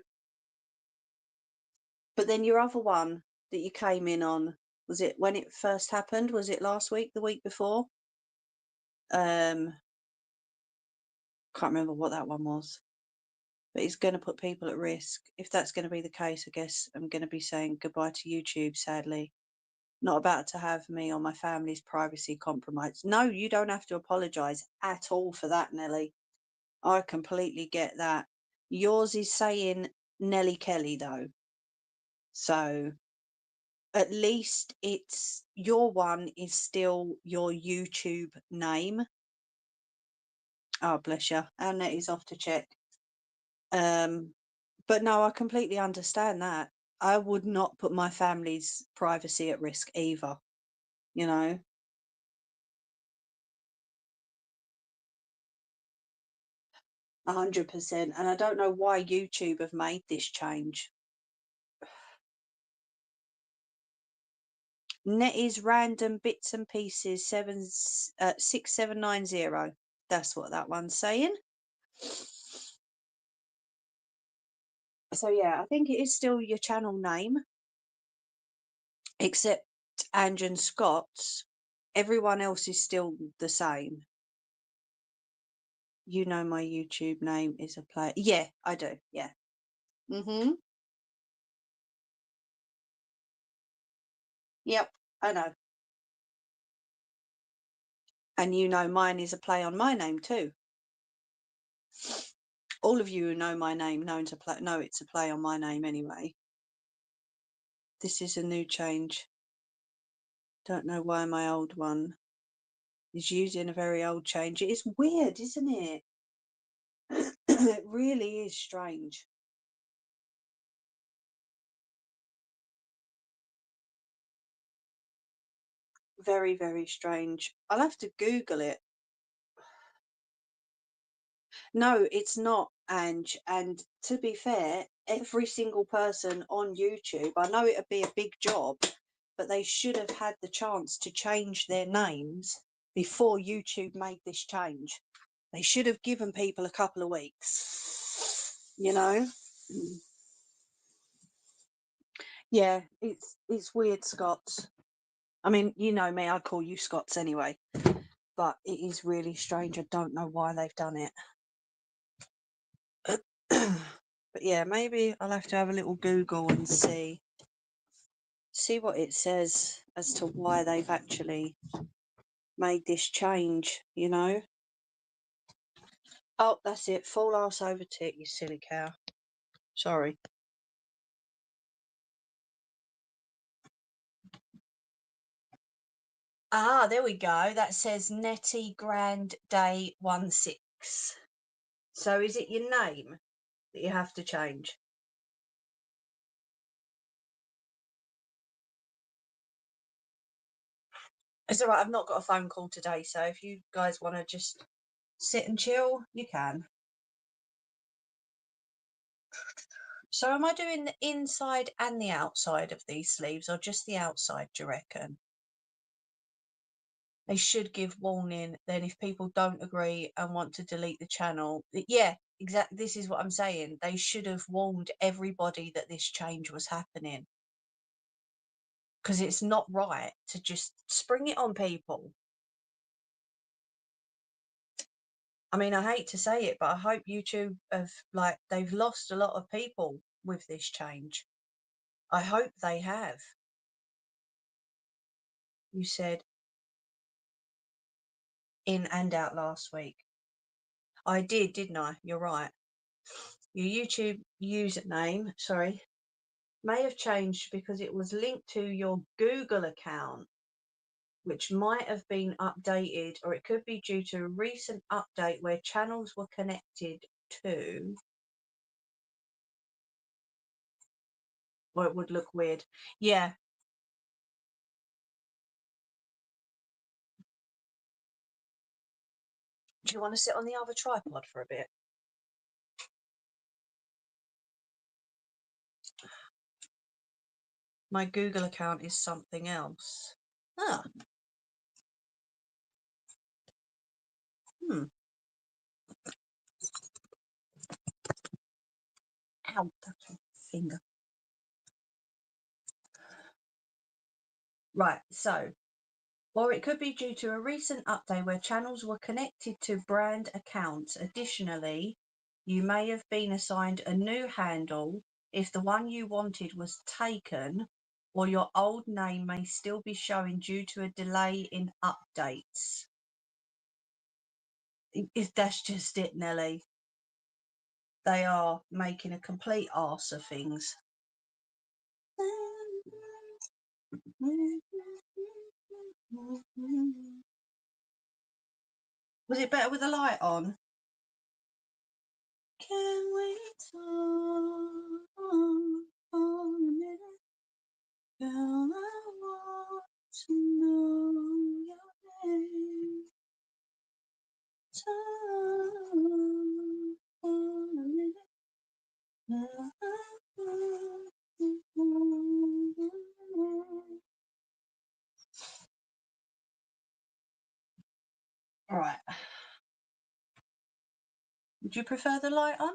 But then your other one that you came in on, was it when it first happened? Was it last week, the week before? Can't remember what that one was. But it's going to put people at risk. If that's going to be the case, I guess I'm going to be saying goodbye to YouTube, sadly. Not about to have me or my family's privacy compromised. No, you don't have to apologise at all for that, Nelly. I completely get that. Yours is saying Nelly Kelly, though. So at least it's your one is still your YouTube name. Oh, bless you. And that is off to check. But no, I completely understand that. I would not put my family's privacy at risk either, you know. 100%. And I don't know why YouTube have made this change. Net is random bits and pieces 6790. That's what that one's saying. So yeah, I think it is still your channel name, except Ange Scott's. Everyone else is still the same. You know my YouTube name is a play. Yeah, I do. Yeah. Yep, I know. And you know mine is a play on my name too. All of you who know my name know it's a play on my name anyway. This is a new change. Don't know why my old one is using a very old change. It is weird, isn't it? It really is strange. Very, very strange. I'll have to Google it. No, it's not, Ange. And to be fair, every single person on YouTube, I know it'd be a big job, but they should have had the chance to change their names before YouTube made this change. They should have given people a couple of weeks, you know? Yeah, it's weird, Scots. I mean, you know me, I call you Scots anyway, but it is really strange. I don't know why they've done it. But yeah, maybe I'll have to have a little Google and see what it says as to why they've actually made this change, you know? Oh, that's it. Full arse over tit, you silly cow. Sorry. Ah, there we go. That says Nettie Grand Day 16. So is it your name that you have to change? It's all right. I've not got a phone call today, so if you guys want to just sit and chill, you can. So am I doing the inside and the outside of these sleeves, or just the outside, do you reckon? They should give warning then if people don't agree and want to delete the channel. Yeah, exactly. This is what I'm saying. They should have warned everybody that this change was happening. Because it's not right to just spring it on people. I mean, I hate to say it, but I hope YouTube they've lost a lot of people with this change. I hope they have. You said in and out last week. I did, didn't I? You're right. Your YouTube username, sorry, may have changed because it was linked to your Google account, which might have been updated, or it could be due to a recent update where channels were connected to. Or it would look weird. Yeah. Do you want to sit on the other tripod for a bit? My Google account is something else. Ah. Ow, that's my finger. Right, so, or it could be due to a recent update where channels were connected to brand accounts. Additionally, you may have been assigned a new handle if the one you wanted was taken, or your old name may still be showing due to a delay in updates. If that's just it, Nelly. They are making a complete arse of things. Was it better with the light on? Can we talk for a minute? Girl, I want to know your name. Talk for a minute. All right. Would you prefer the light on?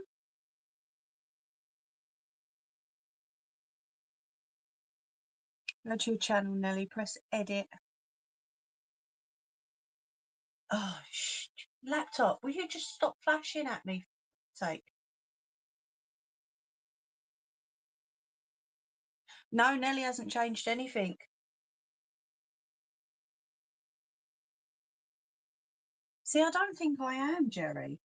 Go to your channel, Nelly. Press edit. Oh, laptop. Will you just stop flashing at me? For sake. No, Nelly hasn't changed anything. See, I don't think I am, Jerry.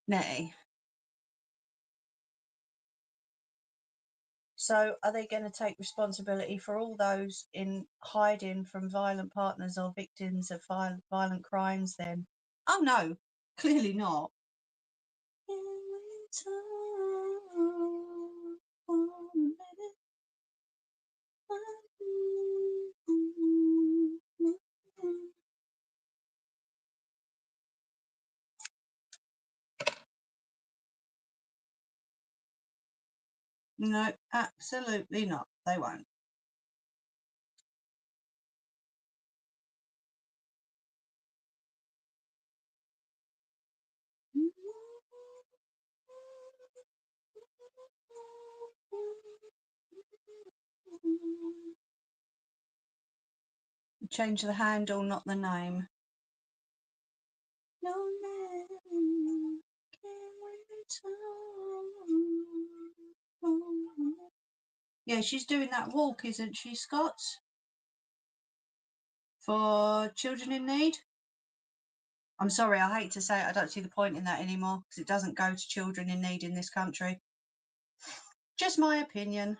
Nettie. So are they going to take responsibility for all those in hiding from violent partners or victims of violent crimes then? Oh no, clearly not. No, absolutely not. They won't. Change the handle, not the name. No name. Yeah, she's doing that walk, isn't she, Scott? For children in need? I'm sorry, I hate to say it, I don't see the point in that anymore because it doesn't go to children in need in this country. Just my opinion.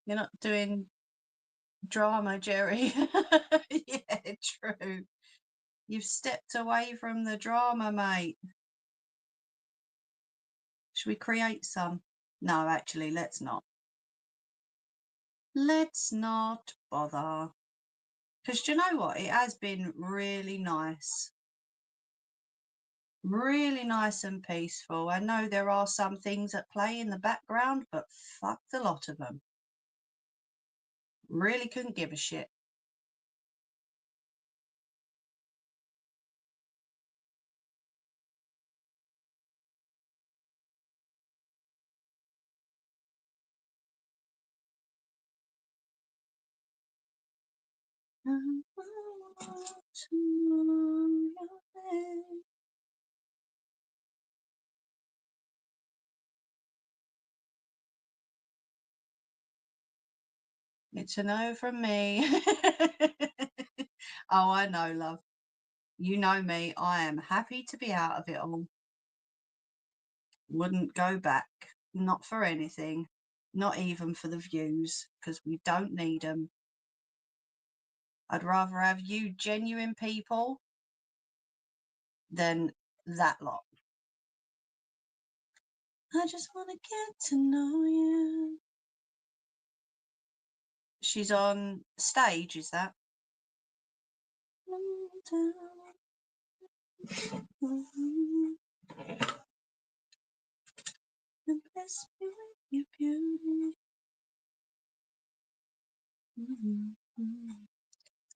You're not doing drama, Jerry. Yeah, true. You've stepped away from the drama, mate. Should we create some? No, actually, let's not. Let's not bother. Because do you know what? It has been really nice. Really nice and peaceful. I know there are some things at play in the background, but fuck the lot of them. Really couldn't give a shit. It's a no from me. Oh, I know, love. You know me. I am happy to be out of it all. Wouldn't go back. Not for anything. Not even for the views, because we don't need them. I'd rather have you genuine people than that lot. I just want to get to know you. She's on stage, is that? down. And bless me with your beauty.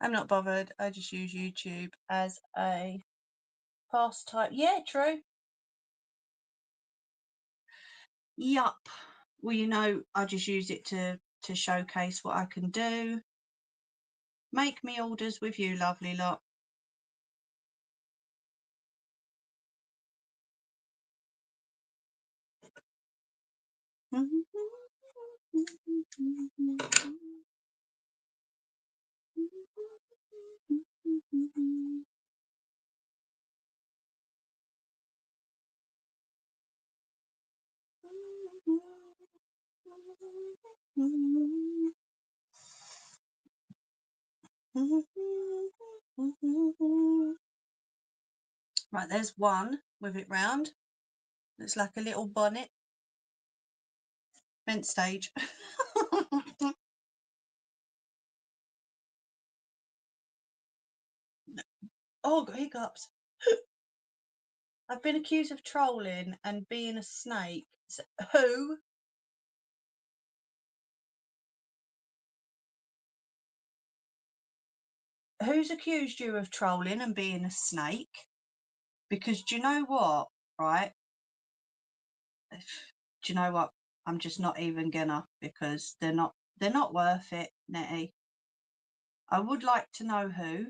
I'm not bothered. I just use YouTube as a pastime. Yeah, true. Yup. Well, you know, I just use it to showcase what I can do. Make me orders with you, lovely lot. Right, there's one with it round. Looks like a little bonnet. Vent stage. Oh, got hiccups. I've been accused of trolling and being a snake. So, who? Who's accused you of trolling and being a snake? Because do you know what, right? Do you know what? I'm just not even gonna, because they're not worth it, Nettie. I would like to know who,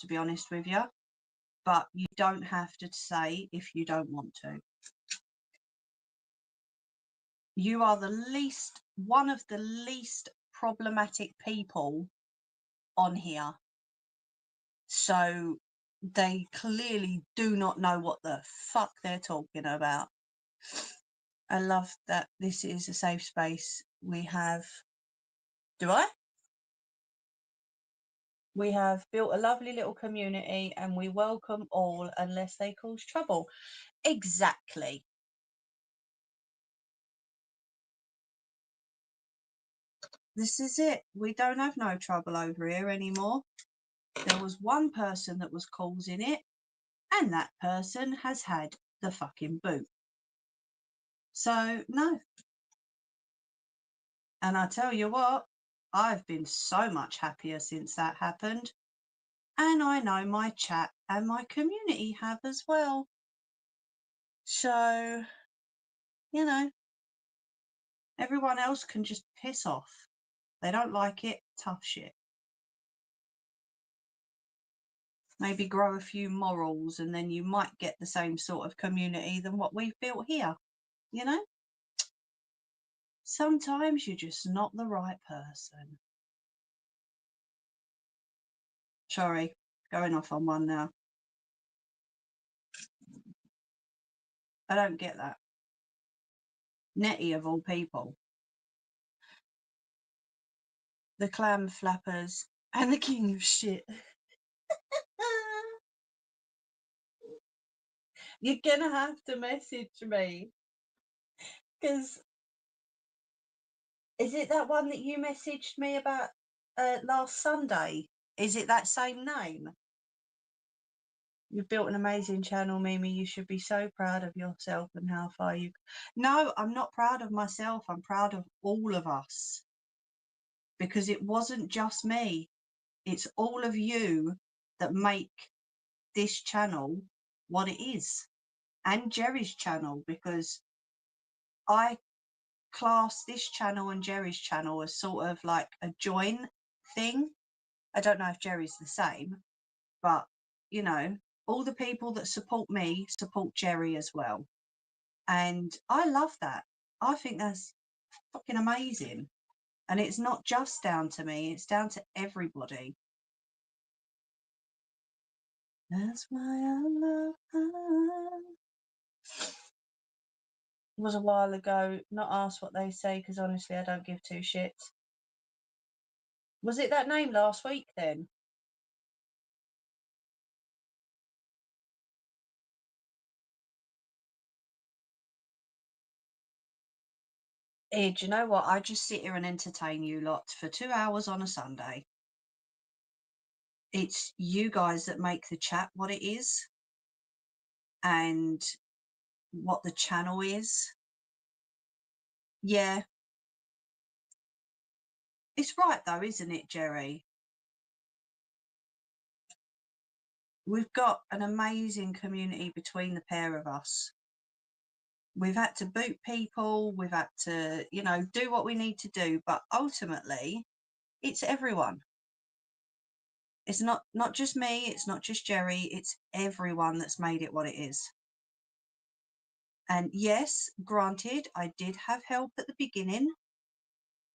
to be honest with you, but you don't have to say if you don't want to. You are one of the least problematic people on here. So they clearly do not know what the fuck they're talking about. I love that this is a safe space. We have, we have built a lovely little community and we welcome all unless they cause trouble. Exactly. This is it. We don't have no trouble over here anymore. There was one person that was causing it, and that person has had the fucking boot. So, no. And I tell you what, I've been so much happier since that happened. And I know my chat and my community have as well. So, you know, everyone else can just piss off. They don't like it, tough shit. Maybe grow a few morals and then you might get the same sort of community than what we've built here, you know? Sometimes you're just not the right person. Sorry, going off on one now. I don't get that. Nettie of all people. The clam flappers and the king of shit. You're gonna have to message me, because is it that one that you messaged me about last Sunday? Is it that same name? You've built an amazing channel, Mimi. You should be so proud of yourself and how far you... No, I'm not proud of myself. I'm proud of all of us. Because it wasn't just me. It's all of you that make this channel what it is. And Jerry's channel, because I class this channel and Jerry's channel as sort of like a joint thing. I don't know if Jerry's the same, but you know, all the people that support me support Jerry as well. And I love that. I think that's fucking amazing. And it's not just down to me, it's down to everybody. That's why I love her. It was a while ago, not asked what they say, because honestly I don't give two shits. Was it that name last week then? Here, do you know what? I just sit here and entertain you lot for 2 hours on a Sunday. It's you guys that make the chat what it is and what the channel is. Yeah. It's right though, isn't it, Jerry? We've got an amazing community between the pair of us. We've had to boot people, we've had to, you know, do what we need to do, but ultimately it's everyone. It's not just me, it's not just Jerry, it's everyone that's made it what it is. And yes, granted, I did have help at the beginning,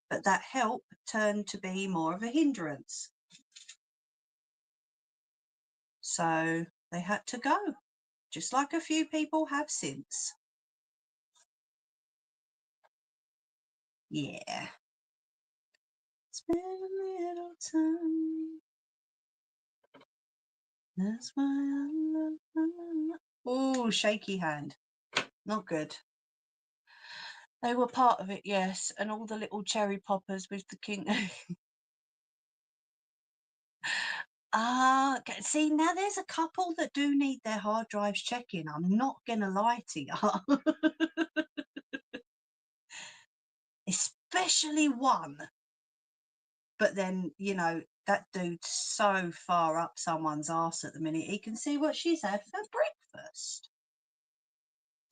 but that help turned to be more of a hindrance. So they had to go, just like a few people have since. Yeah. Spend a little time. That's why I love. Oh, shaky hand. Not good. They were part of it, yes. And all the little cherry poppers with the king. See, now there's a couple that do need their hard drives checking. I'm not going to lie to you. Especially one. But then, you know, that dude's so far up someone's arse at the minute, he can see what she's had for breakfast.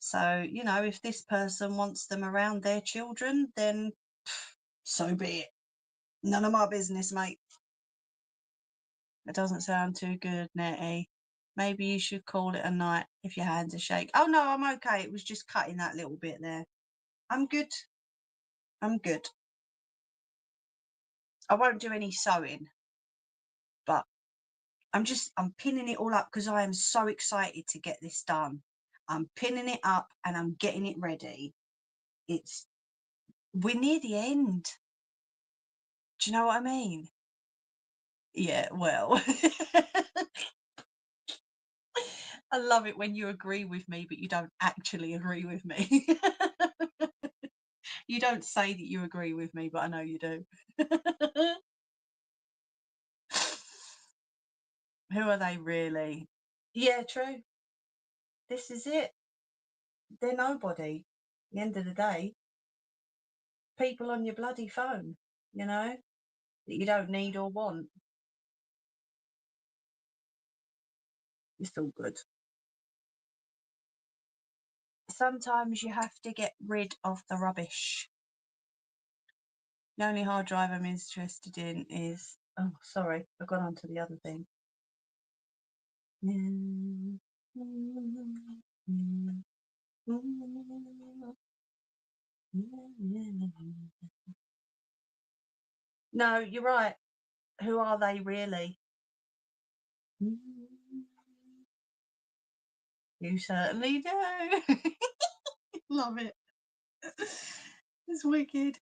So, you know, if this person wants them around their children, then so be it. None of my business, mate. It doesn't sound too good, Nettie. Maybe you should call it a night if your hands are shake. Oh, no, I'm okay. It was just cutting that little bit there. I'm good. I'm good. I won't do any sewing, but I'm pinning it all up because I am so excited to get this done. I'm pinning it up and I'm getting it ready. We're near the end. Do you know what I mean? Yeah, well, I love it when you agree with me, but you don't actually agree with me. You don't say that you agree with me, but I know you do. Who are they really? Yeah, true. This is it. They're nobody. At the end of the day, people on your bloody phone, you know, that you don't need or want. It's all good. Sometimes you have to get rid of the rubbish. The only hard drive I'm interested in is... Oh, sorry, I've gone on to the other thing. No, you're right. Who are they really? You certainly do. Love it. It's wicked.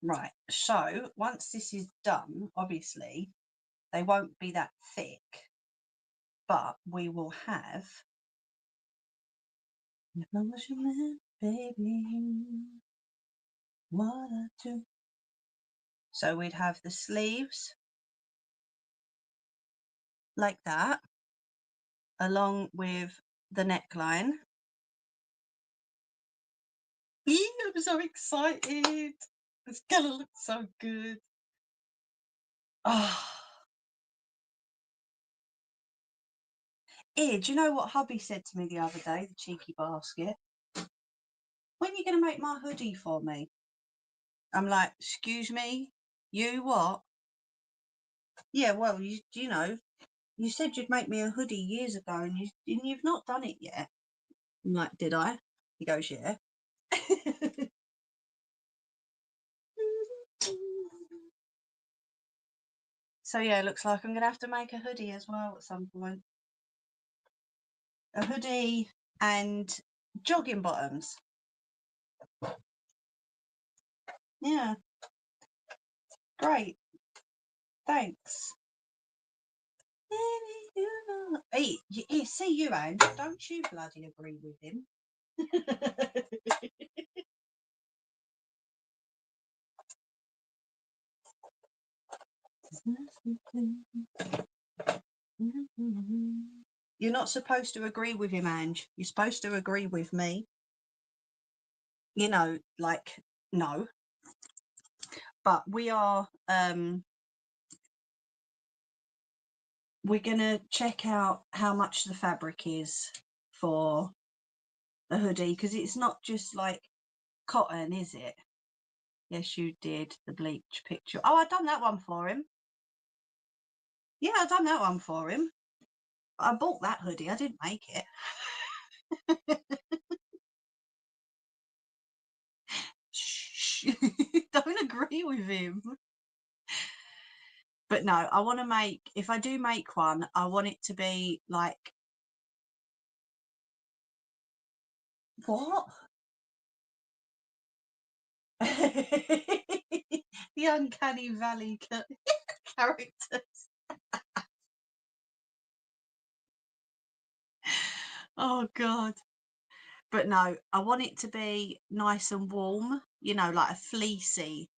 Right, so once this is done, obviously they won't be that thick, but we will have... If I was your man, baby, what I do. So we'd have the sleeves like that, along with the neckline. I'm so excited. It's gonna look so good. Oh. Do you know what hubby said to me the other day, the cheeky basket? When are you going to make my hoodie for me? I'm like, excuse me? You what? Yeah, well, you know, you said you'd make me a hoodie years ago and you've not done it yet. I'm like, did I? He goes, yeah. So yeah, it looks like I'm going to have to make a hoodie as well at some point. A hoodie and jogging bottoms. Yeah. Great. Thanks. Hey, see you, Ange. Don't you bloody agree with him. You're not supposed to agree with him, Ange. You're supposed to agree with me. You know, like, no. But we are, we're going to check out how much the fabric is for the hoodie, because it's not just like cotton, is it? Yes, you did, the bleach picture. Oh, I've done that one for him. Yeah, I've done that one for him. I bought that hoodie. I didn't make it. Shh. Don't agree with him. But no, I want to make, if I do make one, I want it to be like, what? The Uncanny Valley characters. Oh God. But no, I want it to be nice and warm, you know, like a fleecy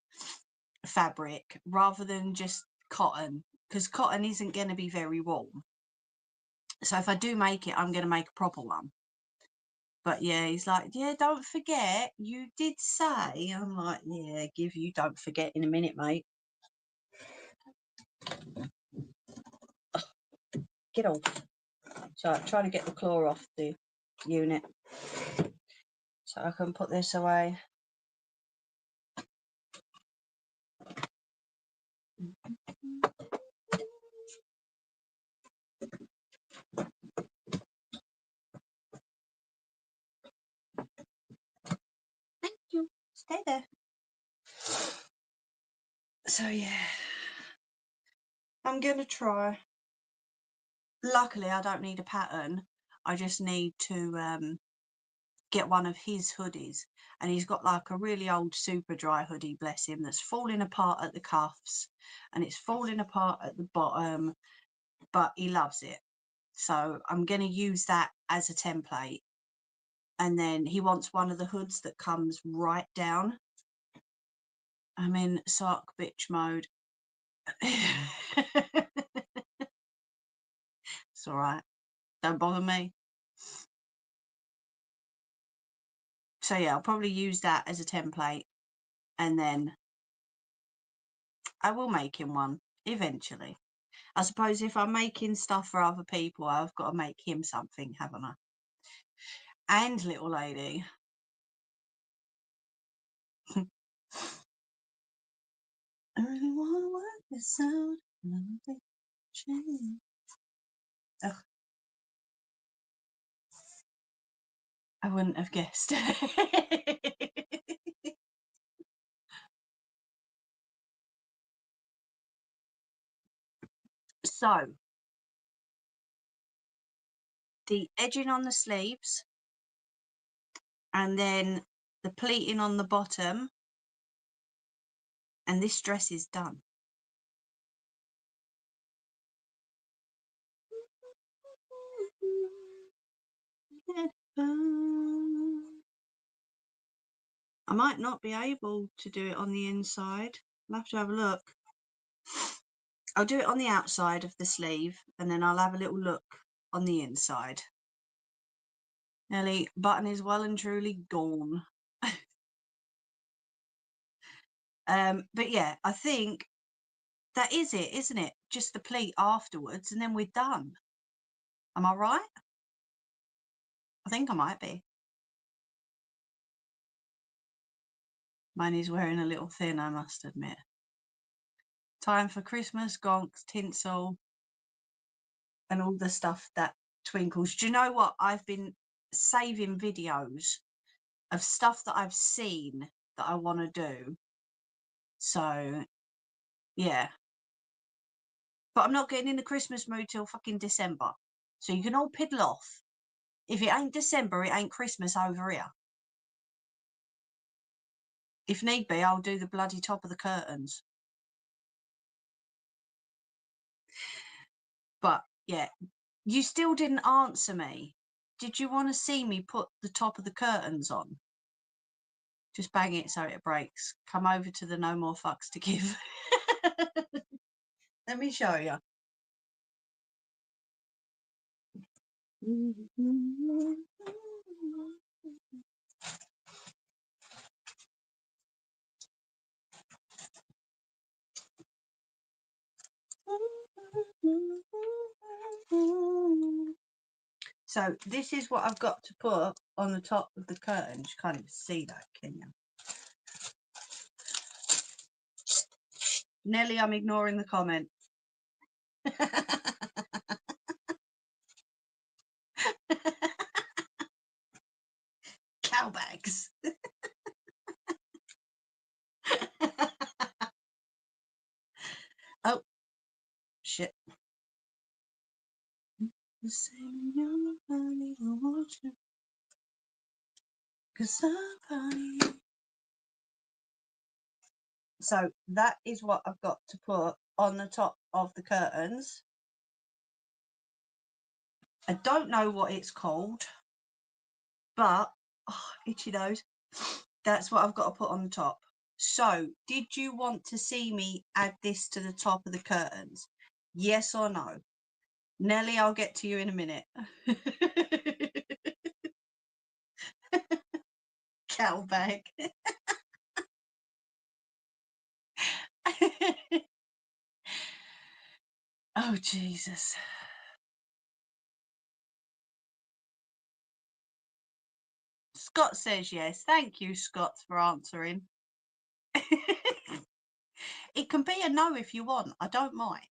fabric rather than just cotton, because cotton isn't going to be very warm. So if I do make it, I'm going to make a proper one. But yeah, he's like, yeah, don't forget, you did say. I'm like, yeah, give you don't forget in a minute, mate. Ugh, get off. So I'm trying to get the claw off the unit so I can put this away. Thank you. Stay there. So yeah, I'm going to try. Luckily, I don't need a pattern. I just need to get one of his hoodies. And he's got like a really old super dry hoodie, bless him, that's falling apart at the cuffs and it's falling apart at the bottom, but he loves it. So I'm going to use that as a template. And then he wants one of the hoods that comes right down. I'm in sock bitch mode. It's all right. Don't bother me. So yeah, I'll probably use that as a template, and then I will make him one eventually. I suppose if I'm making stuff for other people, I've got to make him something, haven't I? And little lady. I really want to work this out. Ugh. I wouldn't have guessed. So, the edging on the sleeves, and then the pleating on the bottom, and this dress is done. I might not be able to do it on the inside. I'll have to have a look. I'll do it on the outside of the sleeve, and then I'll have a little look on the inside. Nelly, button is well and truly gone. But yeah, I think that is it, isn't it? Just the pleat afterwards, and then we're done. Am I right? I think I might be. Mine is wearing a little thin, I must admit. Time for Christmas, gonks, tinsel, and all the stuff that twinkles. Do you know what? I've been saving videos of stuff that I've seen that I want to do. So, yeah. But I'm not getting in the Christmas mood till fucking December. So you can all piddle off. If it ain't December, it ain't Christmas over here. If need be, I'll do the bloody top of the curtains. But, yeah. You still didn't answer me. Did you want to see me put the top of the curtains on? Just bang it so it breaks. Come over to the No More Fucks to Give. Let me show you. So this is what I've got to put on the top of the curtain. You can't even see that, can you? Nelly, I'm ignoring the comment. Cow bags. Oh, shit. So that is what I've got to put on the top of the curtains. I don't know what it's called, but itchy nose. That's what I've got to put on the top. So did you want to see me add this to the top of the curtains? Yes or no? Nelly, I'll get to you in a minute. Cow bag. Oh, Jesus. Scott says yes. Thank you, Scott, for answering. It can be a no if you want. I don't mind.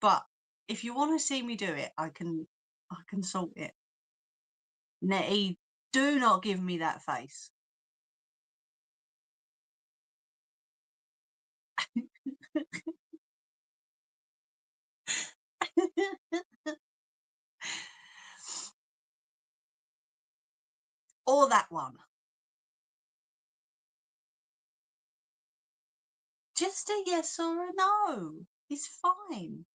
But if you want to see me do it, I can sort it. Nettie, do not give me that face. Or that one. Just a yes or a no. It's fine.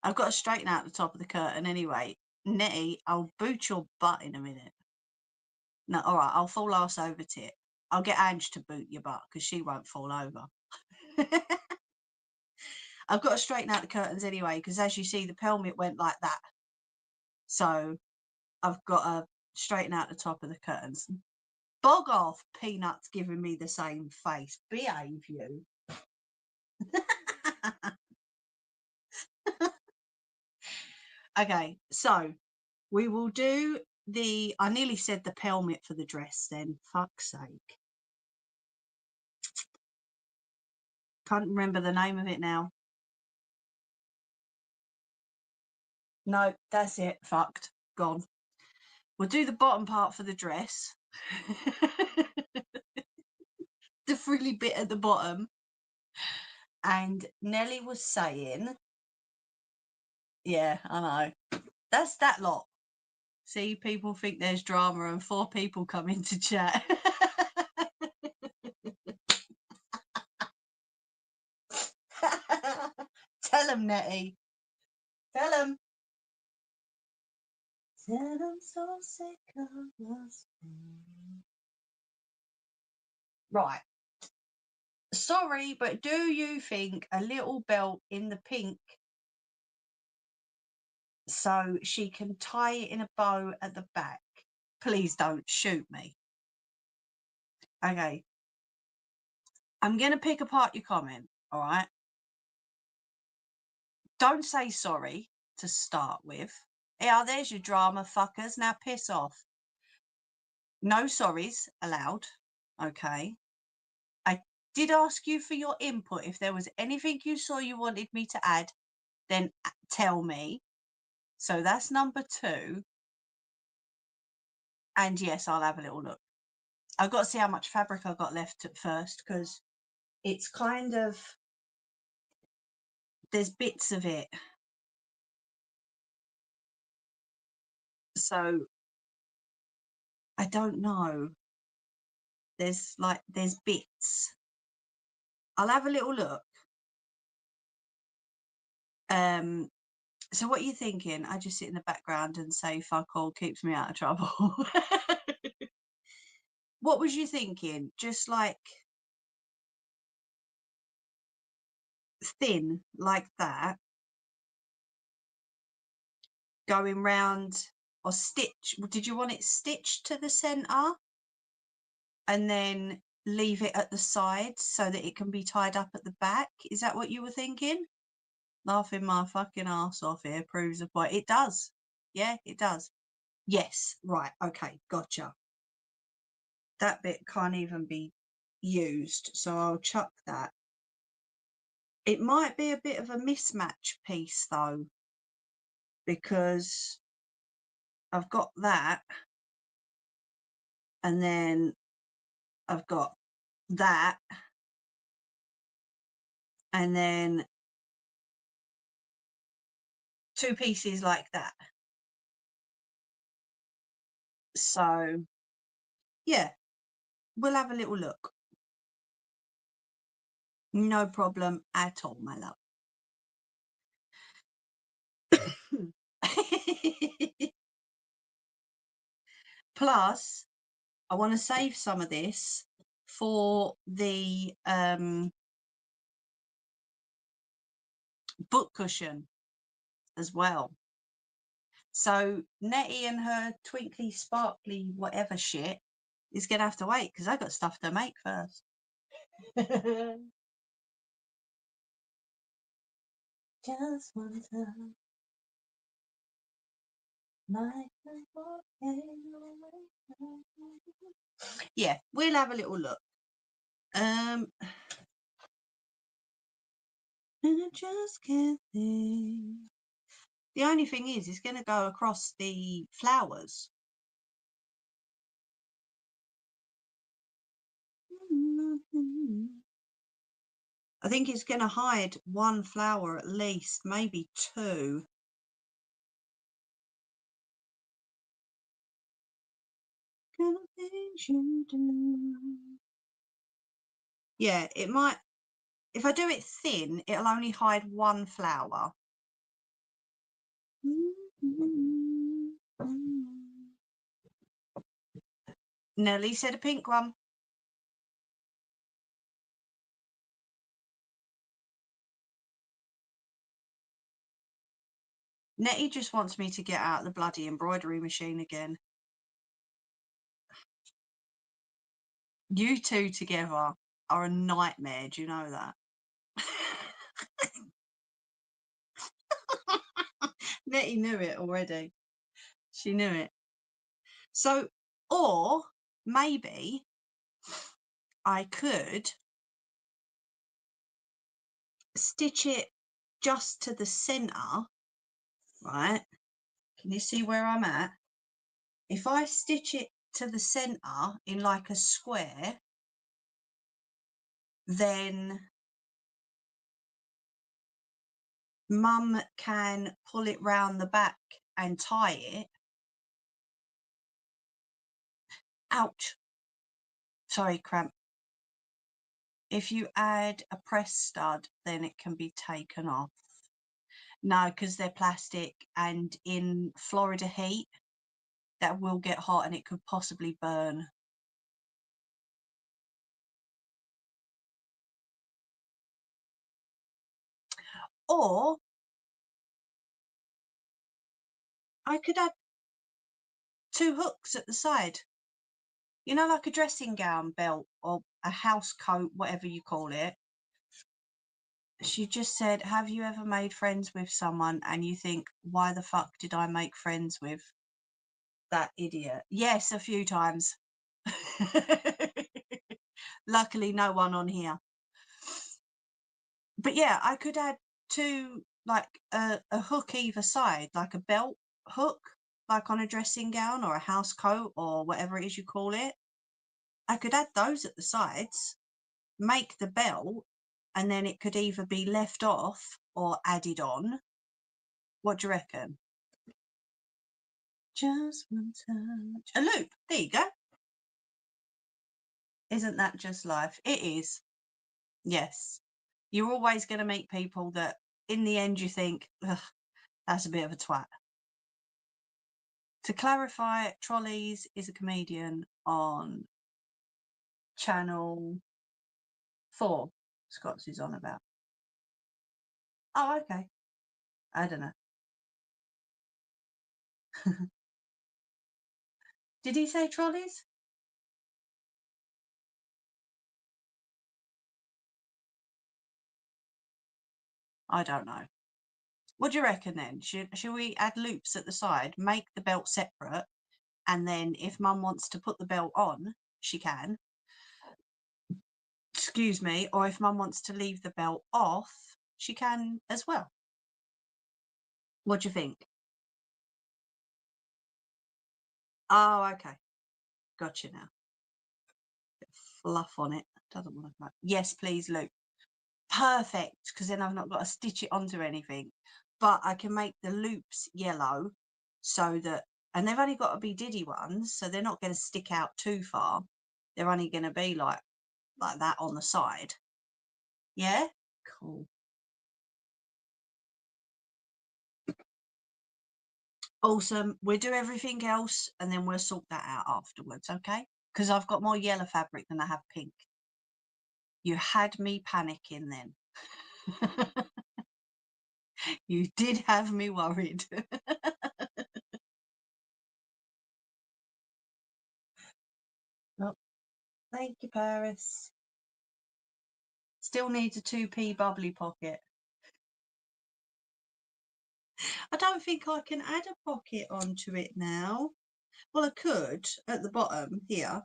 I've got to straighten out the top of the curtain anyway. Nettie, I'll boot your butt in a minute. No, all right, I'll fall arse over tit. I'll get Ange to boot your butt because she won't fall over. I've got to straighten out the curtains anyway because as you see, the pelmet went like that. So I've got to straighten out the top of the curtains. Bog off, Peanut's giving me the same face. Behave, you. Okay, so we will do the, I nearly said the pelmet for the dress then, fuck's sake. Can't remember the name of it now. No, that's it, fucked, gone. We'll do the bottom part for the dress. The frilly bit at the bottom. And Nelly was saying, yeah, I know. That's that lot. See, people think there's drama and 4 people come into chat. Tell them, Nettie. Tell them. Tell them so sick of us. Right. Sorry, but do you think a little belt in the pink so she can tie it in a bow at the back? Please don't shoot me. Okay. I'm going to pick apart your comment, all right? Don't say sorry to start with. Yeah, there's your drama, fuckers. Now piss off. No sorries allowed, okay? I did ask you for your input. If there was anything you saw you wanted me to add, then tell me. So that's number 2. And yes, I'll have a little look. I've got to see how much fabric I've got left at first because it's kind of, there's bits of it. So I don't know. There's bits. I'll have a little look. So what are you thinking? I just sit in the background and say fuck all, keeps me out of trouble. What was you thinking? Just like thin like that, going round, or stitch. Did you want it stitched to the centre and then leave it at the sides so that it can be tied up at the back? Is that what you were thinking? Laughing my fucking ass off here proves a point. It does. Yeah, it does. Yes, right, okay, gotcha. That bit can't even be used, so I'll chuck that. It might be a bit of a mismatch piece though, because I've got that, and then I've got that, and then two pieces like that. So yeah, we'll have a little look. No problem at all, my love. Plus, I want to save some of this for the book cushion as well. So Nettie and her twinkly sparkly whatever shit is gonna have to wait because I got stuff to make first. Just one time, yeah, we'll have a little look. And I just can't think. The only thing is, it's going to go across the flowers. I think it's going to hide one flower at least, maybe two. Yeah, it might. If I do it thin, it'll only hide one flower. Nelly said a pink one. Nettie just wants me to get out the bloody embroidery machine again. You two together are a nightmare, do you know that? Nettie knew it already. She knew it. So, or maybe I could stitch it just to the centre, right? Can you see where I'm at? If I stitch it to the centre in like a square, then Mum can pull it round the back and tie it. Ouch. Sorry, cramp. If you add a press stud, then it can be taken off. No, because they're plastic, and in Florida heat, that will get hot and it could possibly burn. Or I could add two hooks at the side. You know, like a dressing gown belt or a house coat, whatever you call it. She just said, have you ever made friends with someone and you think, why the fuck did I make friends with that idiot? Yes, a few times. Luckily, no one on here. But yeah, I could add two, like a hook either side, like a belt hook, like on a dressing gown or a house coat or whatever it is you call it. I could add those at the sides, make the belt, and then it could either be left off or added on. What do you reckon? Just one touch. A loop. There you go. Isn't that just life? It is. Yes. You're always going to meet people that in the end you think, ugh, that's a bit of a twat. To clarify, Trolleys is a comedian on Channel 4. Scott's is on about. Oh, okay. I don't know. Did he say trolleys? I don't know. What do you reckon then? Should we add loops at the side, make the belt separate, and then if mum wants to put the belt on, she can. Excuse me. Or if mum wants to leave the belt off, she can as well. What do you think? Oh, okay. Gotcha now. Bit of fluff on it. Doesn't want to come out. Yes, please, Luke. Perfect, because then I've not got to stitch it onto anything. But I can make the loops yellow so that, and they've only got to be diddy ones, so they're not going to stick out too far. They're only going to be like that on the side. Yeah? Cool. Awesome. We'll do everything else and then we'll sort that out afterwards, okay? Because I've got more yellow fabric than I have pink. You had me panicking then. You did have me worried. Oh, thank you, Paris. Still needs a 2p bubbly pocket. I don't think I can add a pocket onto it now. Well, I could at the bottom here.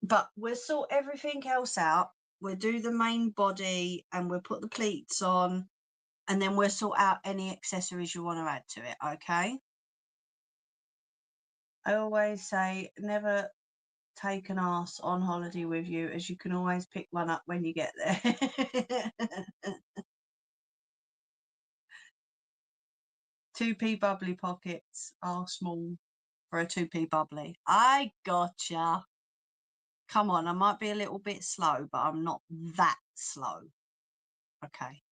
But we'll sort everything else out. We'll do the main body and we'll put the pleats on and then we'll sort out any accessories you want to add to it, okay? I always say never take an arse on holiday with you, as you can always pick one up when you get there. 2p bubbly pockets are small for a 2p bubbly. I gotcha. Come on, I might be a little bit slow, but I'm not that slow. Okay.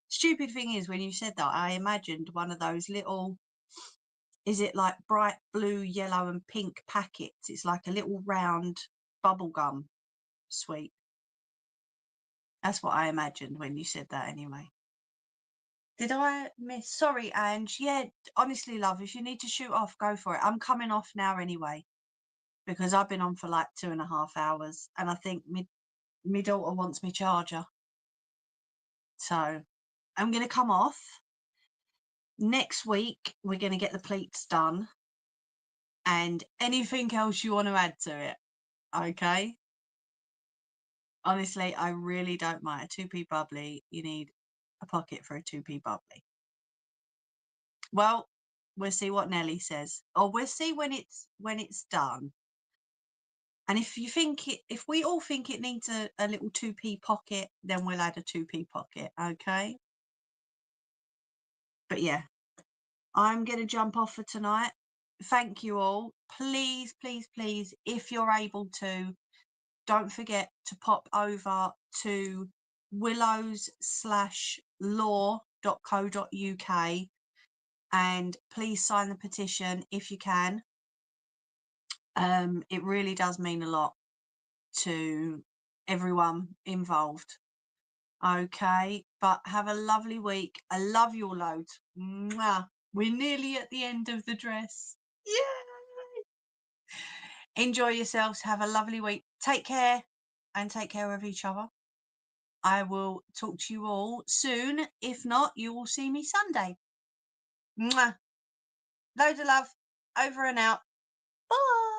Stupid thing is, when you said that, I imagined one of those little, is it like bright blue, yellow and pink packets? It's like a little round bubblegum sweet. That's what I imagined when you said that anyway. Did I miss? Sorry, Ange. Yeah, honestly, love, if you need to shoot off, go for it. I'm coming off now anyway, because I've been on for like 2.5 hours and I think my daughter wants me charger. So I'm going to come off. Next week, we're going to get the pleats done and anything else you want to add to it. Okay. Honestly, I really don't mind. A 2p bubbly, you need a pocket for a 2p bubbly. Well, we'll see what Nelly says, or we'll see when it's done. And if you think if we all think it needs a little 2p pocket, then we'll add a 2p pocket, okay? But yeah, I'm going to jump off for tonight. Thank you all. Please, please, please, if you're able to, don't forget to pop over to willows/law.co.uk and please sign the petition if you can. It really does mean a lot to everyone involved. Okay, but have a lovely week. I love you all loads. Mwah. We're nearly at the end of the dress. Yay! Enjoy yourselves. Have a lovely week. Take care and take care of each other. I will talk to you all soon. If not, you will see me Sunday. Mwah. Loads of love. Over and out. Bye.